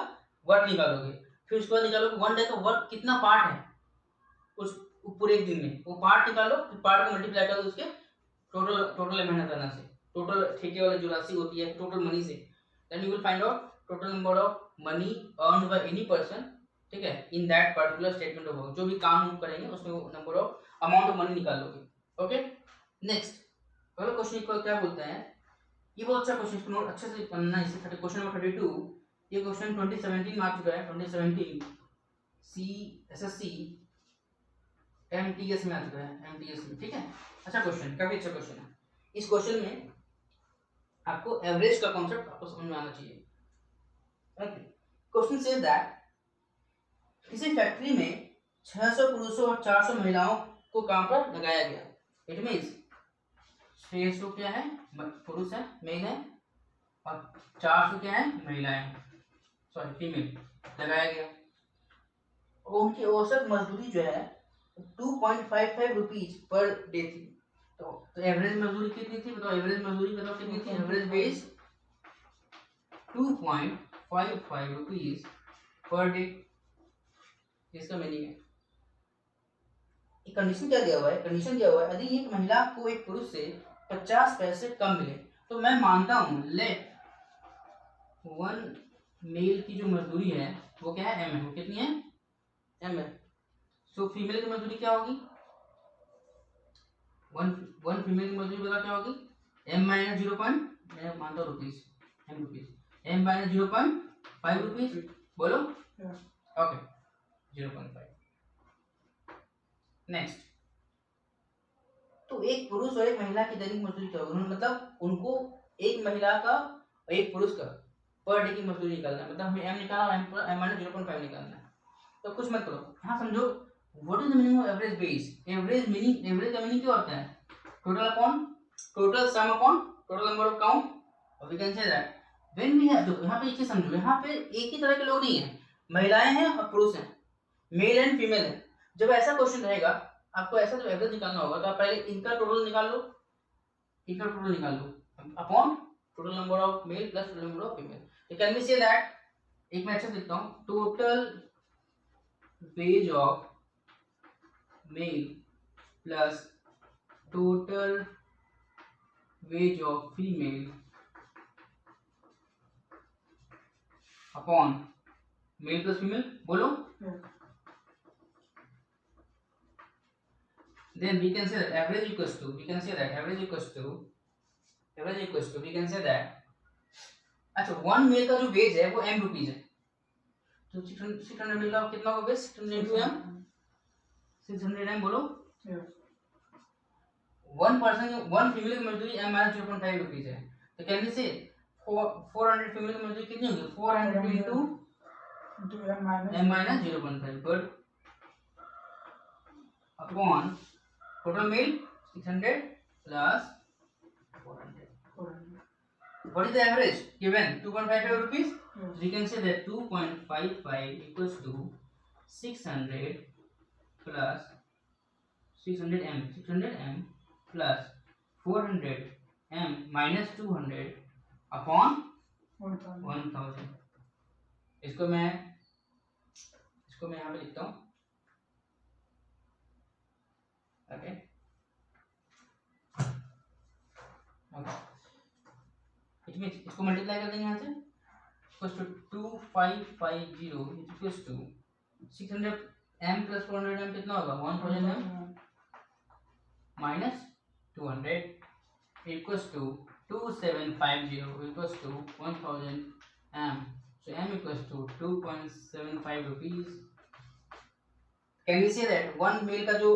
वर्क निकालोगे, फिर उसके बाद निकालोगे 1 डे का वर्क कितना पार्ट है उस पूरे एक दिन में, वो पार्ट निकालो, फिर पार्ट को मल्टीप्लाई कर दो उसके टोटल मेहनताना से, टोटल ठेके वाली जो राशि होती है टोटल मनी से, then you will find out total number of money earned by any person. ठीक है, in that particular statement of work, जो भी काम करेंगे उसमें number of amount of money निकाल लोगे। ओके नेक्स्ट, अगला क्वेश्चन को क्या बोलते हैं, ये बहुत अच्छा क्वेश्चन, इसको नोट अच्छे से करना है। इसे क्वेश्चन नंबर 32, ये क्वेश्चन 2017 में आ चुका है, 2017 CSSC MTS में आ चुका है, MTS में। ठीक है, अच्छा क्वेश्चन, काफी अच्छा क्वेश्चन है। इस क्वेश्चन में आपको एवरेज का कॉन्सेप्ट आपको समझ में आना चाहिए। ओके, क्वेश्चन सेज दैट किसी फैक्ट्री में 600 पुरुषों और 400 महिलाओं को काम पर लगाया गया। इट मींस 600 क्या है पुरुष है, मेल है, और 400 क्या है महिलाएं, सॉरी फीमेल, लगाया गया। और उनकी औसत मजदूरी जो है 2.55 रुपीज पर डे थी। तो एवरेज मजदूरी कितनी थी बताओ? एवरेज मजदूरी बताओ कितनी थी? Average wage 2.55 rupees per day. इसका मीनिंग है, कंडीशन क्या दिया हुआ है? कंडीशन दिया हुआ है यदि एक महिला को एक पुरुष से 50 पैसे कम मिले, तो मैं मानता हूं लेट 1 मेल की जो मजदूरी है वो क्या है, M है। वो कितनी है? M है। सो फीमेल की मजदूरी क्या होगी? वन फीमेल की मजदूरी बता क्या होगी? M minus 0. मैं मानता हूँ रुपीज, M माइनस 0.5 रुपीज। बोलो ओके 0.5। नेक्स्ट, तो एक पुरुष और एक महिला की दैनिक मजदूरी क्या होगी? मतलब उनको एक महिला का और एक पुरुष का पर डे की मजदूरी निकालना है, मतलब हमें M निकालना, M माइनस 0.5 निकालना है। तो कुछ मत करो, यहाँ समझो what is the meaning of average base. Average का मीनिंग क्या होता है? Total upon total sum upon total number of count. और we can say that when we have, देखो यहाँ पे एक चीज समझो, यहाँ पे एक ही तरह के लोग नहीं है, महिलाएं हैं और पुरुष हैं, मेल एंड फीमेल है। जब ऐसा क्वेश्चन रहेगा, आपको ऐसा जब एवरेज निकालना होगा, तो आप पहले इनका टोटल निकाल लो, इनका टोटल निकाल लो upon total number of male plus total number of female. तो कैन वी से दैट, एक मैं अच्छा लिखता हूँ, total wage of male plus total wage of female upon male plus female. बोलो, then we can say that average equals to, we can say that average equals to we can say that, अच्छा 1 mail का जो veg है वो M rupees है, तो 600 mail का कितना होगा? 600 into M, 600 M। बोलो 1 पर्सन, 1 फीमेल की मजदूरी M माइनस 0.5 रुपीज है, तो कैन वी से 400 फीमेल की मजदूरी कितनी होगी? 400 into M माइनस 0.5 पर upon total meal 600 plus 400. What is the average given? 2.55 rupees. So we can say that 2.55 equals to 600 plus 600 m plus 400 m minus 200 upon 1000. इसको मैं यहाँ पे लिखता हूँ। Okay. It means इसको मल्टीप्लाई कर देंगे यहाँ से, equals to 2550 equals to 600 m plus 400 m कितना होगा? 1000 m minus 200 equals to 2750 equals to 1000 m. So m equals to 2.75 rupees. Can we say that one meal का जो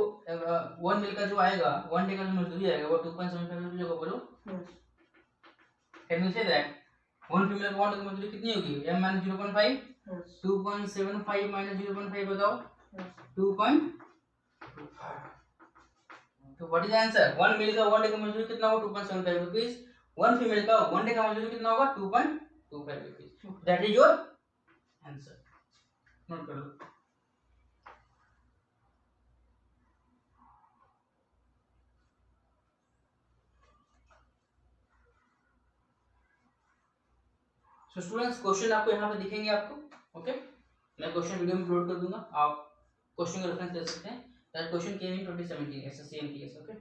आएगा, 1 day का जो मजदूरी आएगा वो 2.75 रुपीज होगा? बोलो. Yes. Can we say that one female का 1 day की मजदूरी कितनी होगी? m minus 0.5. Yes. 2.75 minus 0.5 बताओ. Yes. 2.25. तो what is answer? One male का 1 डे का मजदूरी कितना होगा? 2.75 रुपीज. वन फीमेल का 1 डे का मजदूरी कितना होगा? 2.25 rupees. That is your answer. Note कर लो. सो स्टूडेंट्स क्वेश्चन आपको यहाँ पे दिखेंगे आपको. ओके, मैं क्वेश्चन वीडियो में अपलोड कर दूंगा, आप क्वेश्चन का रेफरेंस ले सकते हैं. That question came in 2017 SSC MTS. Okay,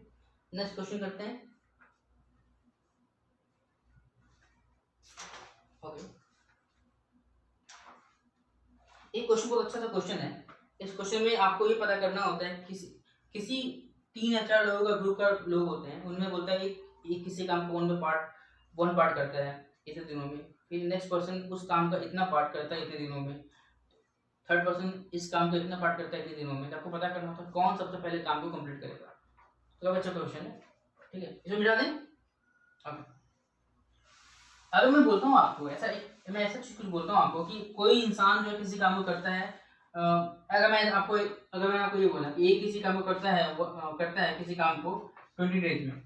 next question करते हैं. ओके, एक क्वेश्चन बहुत अच्छा सा क्वेश्चन है. इस क्वेश्चन में आपको ये पता करना होता है किसी 3 या 4 लोगों का ग्रुप का लोग होते हैं, उनमें बोलता है कि किसी काम को वन पार्ट करता है इतने दिनों में, फिर नेक्स्ट पर्सन उस काम का इतना पार्ट करता है इतने दिनों में, थर्ड पर्सन इस काम का इतना पार्ट करता है इतने दिनों में. तो आपको पता करना होता है कौन सबसे पहले काम को कंप्लीट करेगा. तो अच्छा क्वेश्चन है. ठीक है, इसमें मिटा दें. अगर मैं बोलता हूँ आपको मैं ऐसा कुछ बोलता हूँ आपको कि कोई इंसान जो है किसी काम को करता है, अगर मैं आपको ये बोला ए किसी काम को करता है किसी काम को 20 डेज में,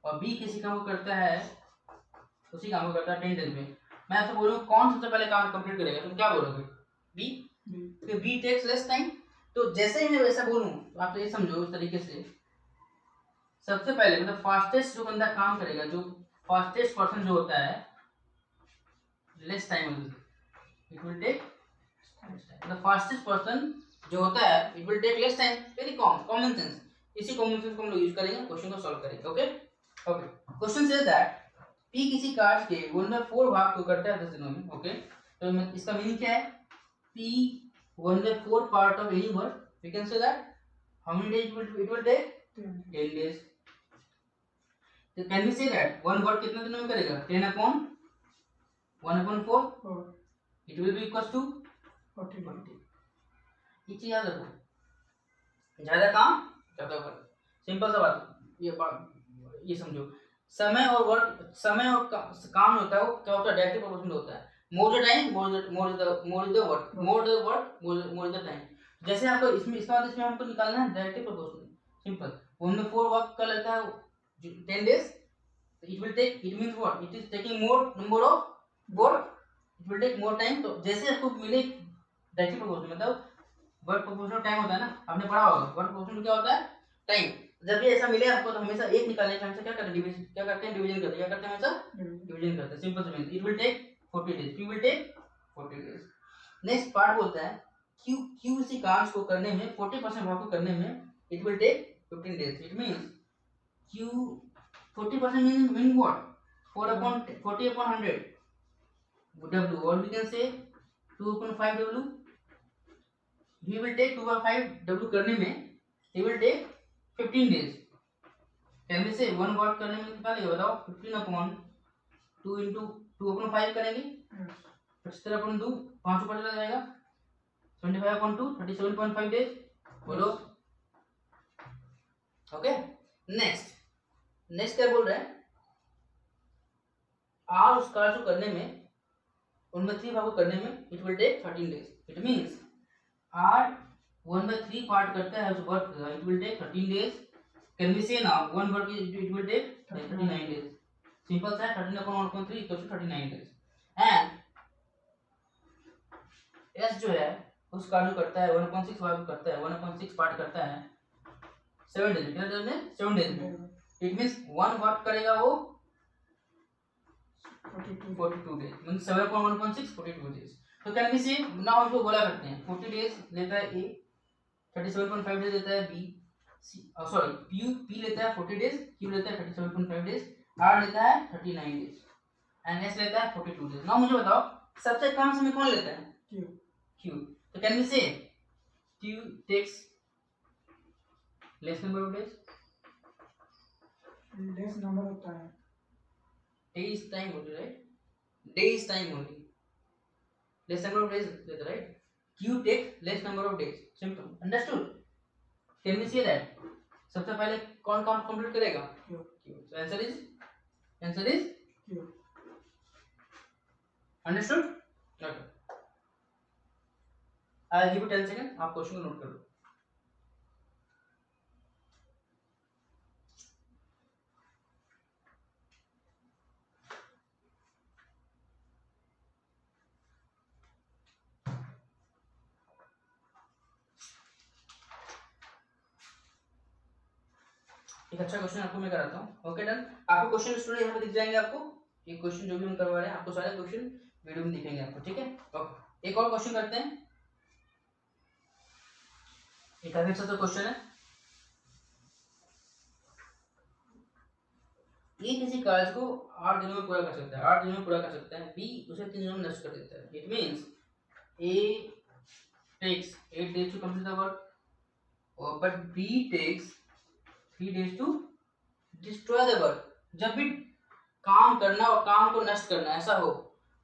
और बी किसी काम को करता है उसी काम को करता है 10 डेज में. मैं आपसे बोलूँ कौन सबसे पहले काम कंप्लीट करेगा, तुम क्या बोलोगे? बी. तो बी टेक्स लेस टाइम. तो जैसे ही मैं वैसा बोलूँ तो आप तो ये समझो इस तरीके से, सबसे पहले मतलब फास्टेस्ट जो बंदा काम करेगा, जो फास्टेस्ट पर्सन जो होता है, less time it will take. The fastest person जो होता है it will take less time. Very common sense. इसी कॉमन सेंस को हम लोग यूज करेंगे, क्वेश्चन को सॉल्व करेंगे. Okay, question says that P किसी कार्य के 1/4 भाग को करता है 10 दिनों में. ओके, तो इसका मीनिंग क्या है? P 1/4 part of any work. We can say that how many days it will take? 10 days. तो can we say that one work कितने दिनों में करेगा? 10/1/4. It will be equals to 40. ये चीज याद रखो, ज्यादा काम ज्यादा वर्क. सिंपल सा बात ये समझो. समय और काम होता है वो क्या होता है? डायरेक्टली प्रोपोर्शनल होता है. More the time more the work more the time. जैसे आपको इसमें हमको निकालना है डायरेक्टली प्रोपोर्शनल. सिंपल. 1/4 वर्क का लगता है 10 days. it means what? It is taking more number of work, it will take more time. तो जैसे आपको मिले डायरेक्टली प्रोपोर्शनल, मतलब वर्क प्रोपोर्शनल टाइम होता है ना, आपने पढ़ा होगा. वर्क प्रोपोर्शनल क्या होता है? टाइम. जब भी ऐसा मिले आपको तो हमेशा एक निकालने के हमेशा क्या करते हैं? डिवीजन करते हैं सिंपल से. It will take 40 days. Q will take 40 days. Next part बोलता है Q इसी काम को करने में 40% भाग को करने में it will take 15 days. It means Q 40% mean what? 40 upon 100 W, or we can say 2/5 W. He will take 2/5 W करने में he will take 15 days. Can we say one work करने में कितना लगेगा बताओ? 15/2 into 2/5 करेंगे. इस तरह अपन 2 5 ऊपर चला जाएगा. 75/2 37.5 days. बोलो. ओके, नेक्स्ट क्या बोल रहा है? आर उस कार्य को करने में, उनमें 3 भागों करने में it will take 13 days. It means R 1/3 part करता है उस वर्क का, it will take 13 days. Can we say now one work it will take 39 days. Simple सा. 13/1.3 equal to 39 days. And S जो है उस कार्य को करता है 1/6 भाग करता है, 1/6 पार्ट करता है 7 days. कितने डेज में? 7 days में. इट मींस वन वर्क करेगा वो 42 days. Means 7/1.6 42 days. तो कैन वी से नाउ इसको बोला करते हैं 40 days लेता है ए, 37.5 days लेता है बी, सॉरी पी लेता है 40 days, क्यू लेता है 37.5 days, आर लेता है 39 days एंड एस लेता है 42 days. नाउ मुझे बताओ सबसे कम समय कौन लेता है? क्यू. तो can we say Q takes less number of days. less number of time. Day is time only, right? Day is time only. Less number of days, right? Q takes less number of days. Simple. Understood? Can we say that? सबसे पहले कौन काम complete करेगा? Q. So answer is Q. understood? Okay. I'll give you 10 seconds. आप question को note कर लो. एक अच्छा क्वेश्चन आपको मैं कराता हूँ. Okay done. आपको क्वेश्चन स्टूडेंट यहाँ पे दिख जाएंगे आपको. ये क्वेश्चन जो भी हम करवा रहे हैं आपको सारे क्वेश्चन वीडियो में दिखेंगे आपको. ठीक है. ओके. एक और क्वेश्चन करते हैं. एक काफी अच्छा तो क्वेश्चन है. ए किसी कार्य को 8 दिनों में पूरा कर सकता है. 8 दिनों में पूरा कर सकता है. बी उसे 3 दिनों में नष्ट कर देता है. It means A takes 8 days to complete the work, but B takes 3 days to destroy the work. जब भी काम करना और काम को नष्ट करना ऐसा हो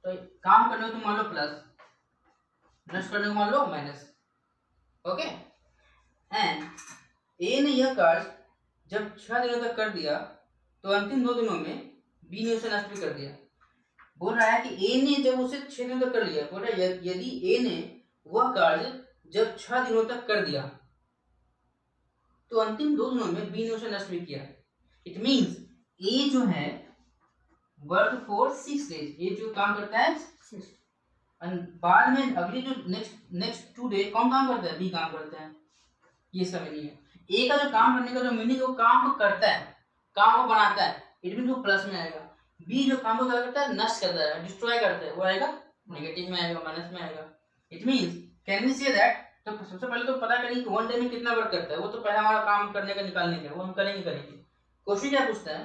तो काम करने को तो मान लो प्लस, नष्ट करने को मान लो माइनस. ओके. एंड ए ने यह कार्य जब 6 दिनों तक कर दिया तो अंतिम 2 दिनों में बी ने उसे नष्ट भी कर दिया. बोल रहा है कि ए ने जब उसे 6 दिनों तक कर लिया, बोल रहा है यदि ए ने वह कार्य जब 6 दिनों तक कर दिया तो अंतिम 2 दिनों में बी ने उसे नष्ट भी किया. इट मींस ए जो है वर्क फॉर 6 डेज. ए जो काम करता है 6. और बाद में अगली जो नेक्स्ट 2 डे कौन काम करता है? बी काम करता है. ये इसका मीनिंग है. ए का जो काम करने का जो मीनिंग है वो काम को करता है, काम को बनाता है. इट मींस वो प्लस में आएगा. बी जो काम को क्या करता है? नष्ट करता है, डिस्ट्रॉय करता है. वो आएगा नेगेटिव में आएगा, माइनस में आएगा. It means can we say that. तो सबसे पहले तो पता करें कि 1 डे में कितना वर्क करता है. वो तो पहले हमारा काम करने का निकालने का वो हम करेंगे. क्वेश्चन क्या पूछता है?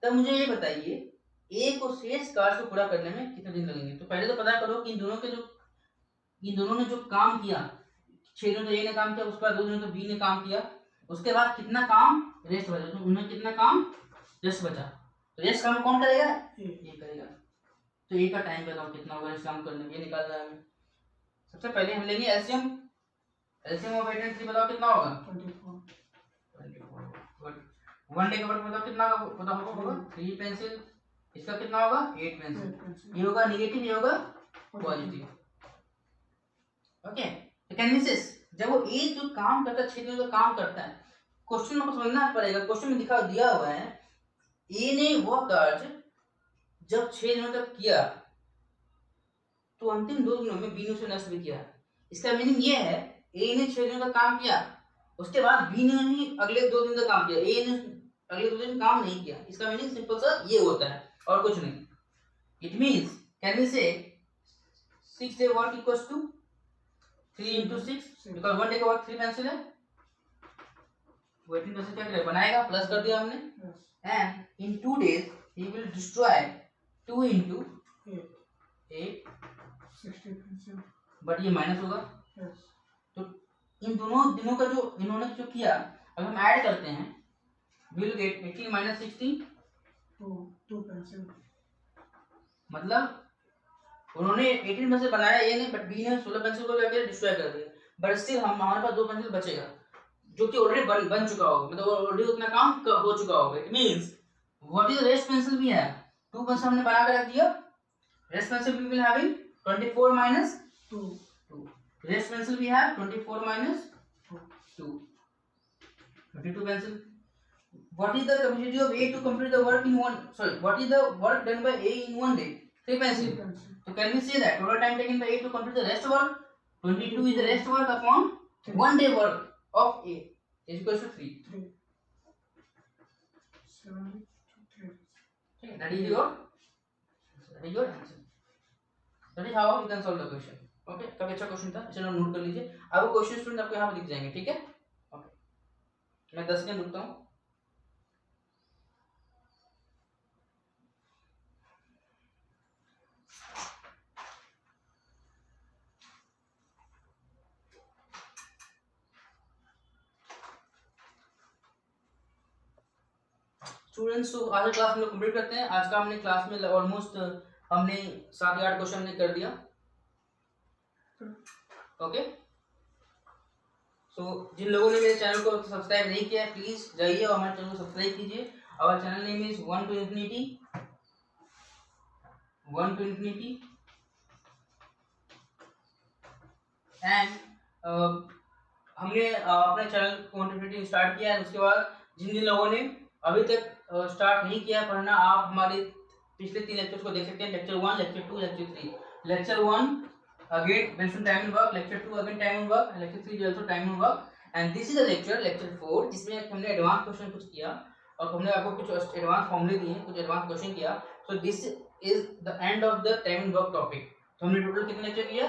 तब मुझे ये बताइए ए को शेष कार्य को पूरा करने में कितने दिन लगेंगे. तो पहले तो पता करो कि इन दोनों ने जो काम किया, 6 दिनों तो ए ने काम किया, उसके बाद 2 दिनों तो बी ने काम किया, उसके बाद कितना काम रेस्ट बचा. तो उन्हें कितना काम रेस्ट बचा. तो रेस्ट काम कौन करेगा? ये करेगा. तो ए का टाइम बताओ कितना होगा रेस्ट काम करने में. ये निकालना है हमें. सबसे पहले हम लेंगे एलसीएम. एलसीएम ऑफ 8 and 3 बताओ कितना होगा? 24. 1 डे का वर्क बताओ कितना होगा? 3 पेंसिल. इसका कितना होगा? 8 पेंसिल. ये होगा नेगेटिव, ये होगा पॉजिटिव. ओके. तो कैन वी से जब वो ए जो काम करता है 6 दिनों का काम करता है, क्वेश्चन में समझना पड़ेगा. क्वेश्चन में दिया हुआ है ए ने वो कार्य जब 6 दिनों तक किया तो अंतिम 2 दिनों में बी ने उसे नष्ट भी किया. इसका मीनिंग ये है ए ने 6 दिनों तक काम किया, उसके बाद बी ने ही अगले 2 दिन तक काम किया. ए ने अगले 2 दिन काम नहीं किया. इसका मीनिंग सिंपल सा ये होता है और कुछ नहीं. It means can we say 6 day work equals to 3 into 6 because 1 day का वर्क 3 पेंसिल है. वो 18 पेंसिल क्या करेगा? बनाएगा, प्लस कर दिया हमने. And in 2 days he will destroy 2 into 8 60 pencil. But ये माइनस होगा. Yes. तो इन दोनों दिनों का जो इन्होंने जो किया अगर हम ऐड करते हैं विल गेट 18 minus 16. 2 pencil. मतलब उन्होंने 18 पेंसिल बनाया ये नहीं, बट बी ने 16 पेंसिल को क्या डिस्ट्रॉय कर दिया. बट स्टिल हमारे पास 2 पेंसिल बचेगा जो कि ऑलरेडी बन चुका होगा. मतलब ऑलरेडी उतना काम हो चुका होगा. It means what is rest pencil भी है 2 पेंसिल हमने बना के रख दिया. Rest pencil we will having 24 minus 2. Rest pencil we have 24 minus 2. 22 pencil. What is the capacity of A to complete the work in one? Sorry, what is the work done by A in 1 day? 3 pencil. So can we say that total time taken by A to complete the rest work? 22 is the rest work upon 1 day work of A is equal to 3. 73. Okay, that is your answer. That is how you can solve the question. Okay. काफी अच्छा question था, इसे note कर लीजिए. अब question student आपको यहाँ पे दिख जाएंगे. ठीक है. ओके. मैं 10 सेकंड रुकता हूँ. स्टूडेंट्स, तो आज का क्लास हम लोग कंप्लीट करते हैं। आज का हमने क्लास में ऑलमोस्ट हमने 7 या 8 क्वेश्चन हमने कर दिया। ओके, सो जिन लोगों ने मेरे चैनल को सब्सक्राइब नहीं किया है, प्लीज जाइए और हमारे चैनल को सब्सक्राइब कीजिए। Our channel name is one to infinity and हमने अपने चैनल को स्टार्ट किया है। उसके बाद जिन जिन लोगों ने अभी तक स्टार्ट नहीं किया पढ़ना, आप हमारे पिछले 3 लेक्चर्स को देख सकते हैं। Lecture 1, lecture 2, lecture 3। Lecture 1 again mention time and work, lecture 2 again time and work, lecture 3 is also time and work, and this is the lecture 4 जिसमें हमने एडवांस क्वेश्चन कुछ किया और हमने आपको कुछ एडवांस फॉर्मूले दिए, कुछ एडवांस क्वेश्चन किया। So this is the end of the time and work topic. तो हमने टोटल कितने लेक्चर किया?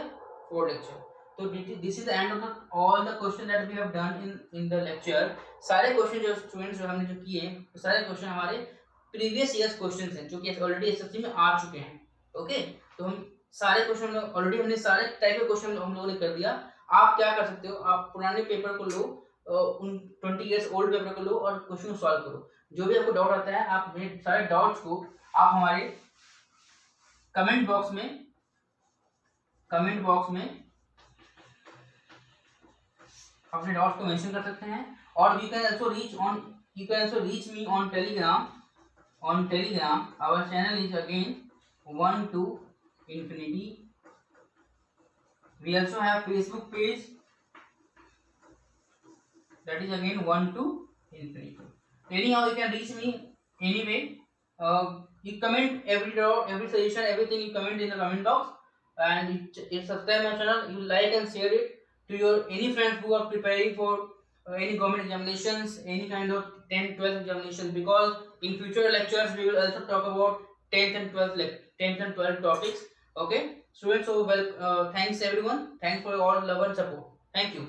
4 लेक्चर। तो this is the end of the all the question that we have done in the lecture. सारे question जो students जो हमने जो किए, तो सारे क्वेश्चन हमारे प्रीवियस ईयर्स क्वेश्चंस हैं जो कि ऑलरेडी एसएससी में आ चुके हैं। ओके, तो हम सारे क्वेश्चन ऑलरेडी हमने सारे टाइप के क्वेश्चन हम लोगों ने कर दिया। आप क्या कर सकते हो, आप पुराने पेपर को लो, उन 20 इयर्स ओल्ड पेपर को लो और क्वेश्चन को सॉल्व करो। जो भी आपको डाउट आता है, आप सारे डाउट्स को आप हमारे कमेंट बॉक्स में अपने डाउट्स को मेंशन कर सकते हैं। और you can also reach me on Telegram. Our channel is again 1 to infinity. We also have Facebook page that is again 1 to infinity. Anyhow, you can reach me anyway. You comment every doubt, every suggestion, everything you comment in the comment box, and you subscribe my channel. You like and share it to your any friends who are preparing for any government examinations, any kind of 10th 12th examinations, because in future lectures we will also talk about 10th and 12th topics. Okay, students, so thanks everyone. Thanks for all love and support. Thank you.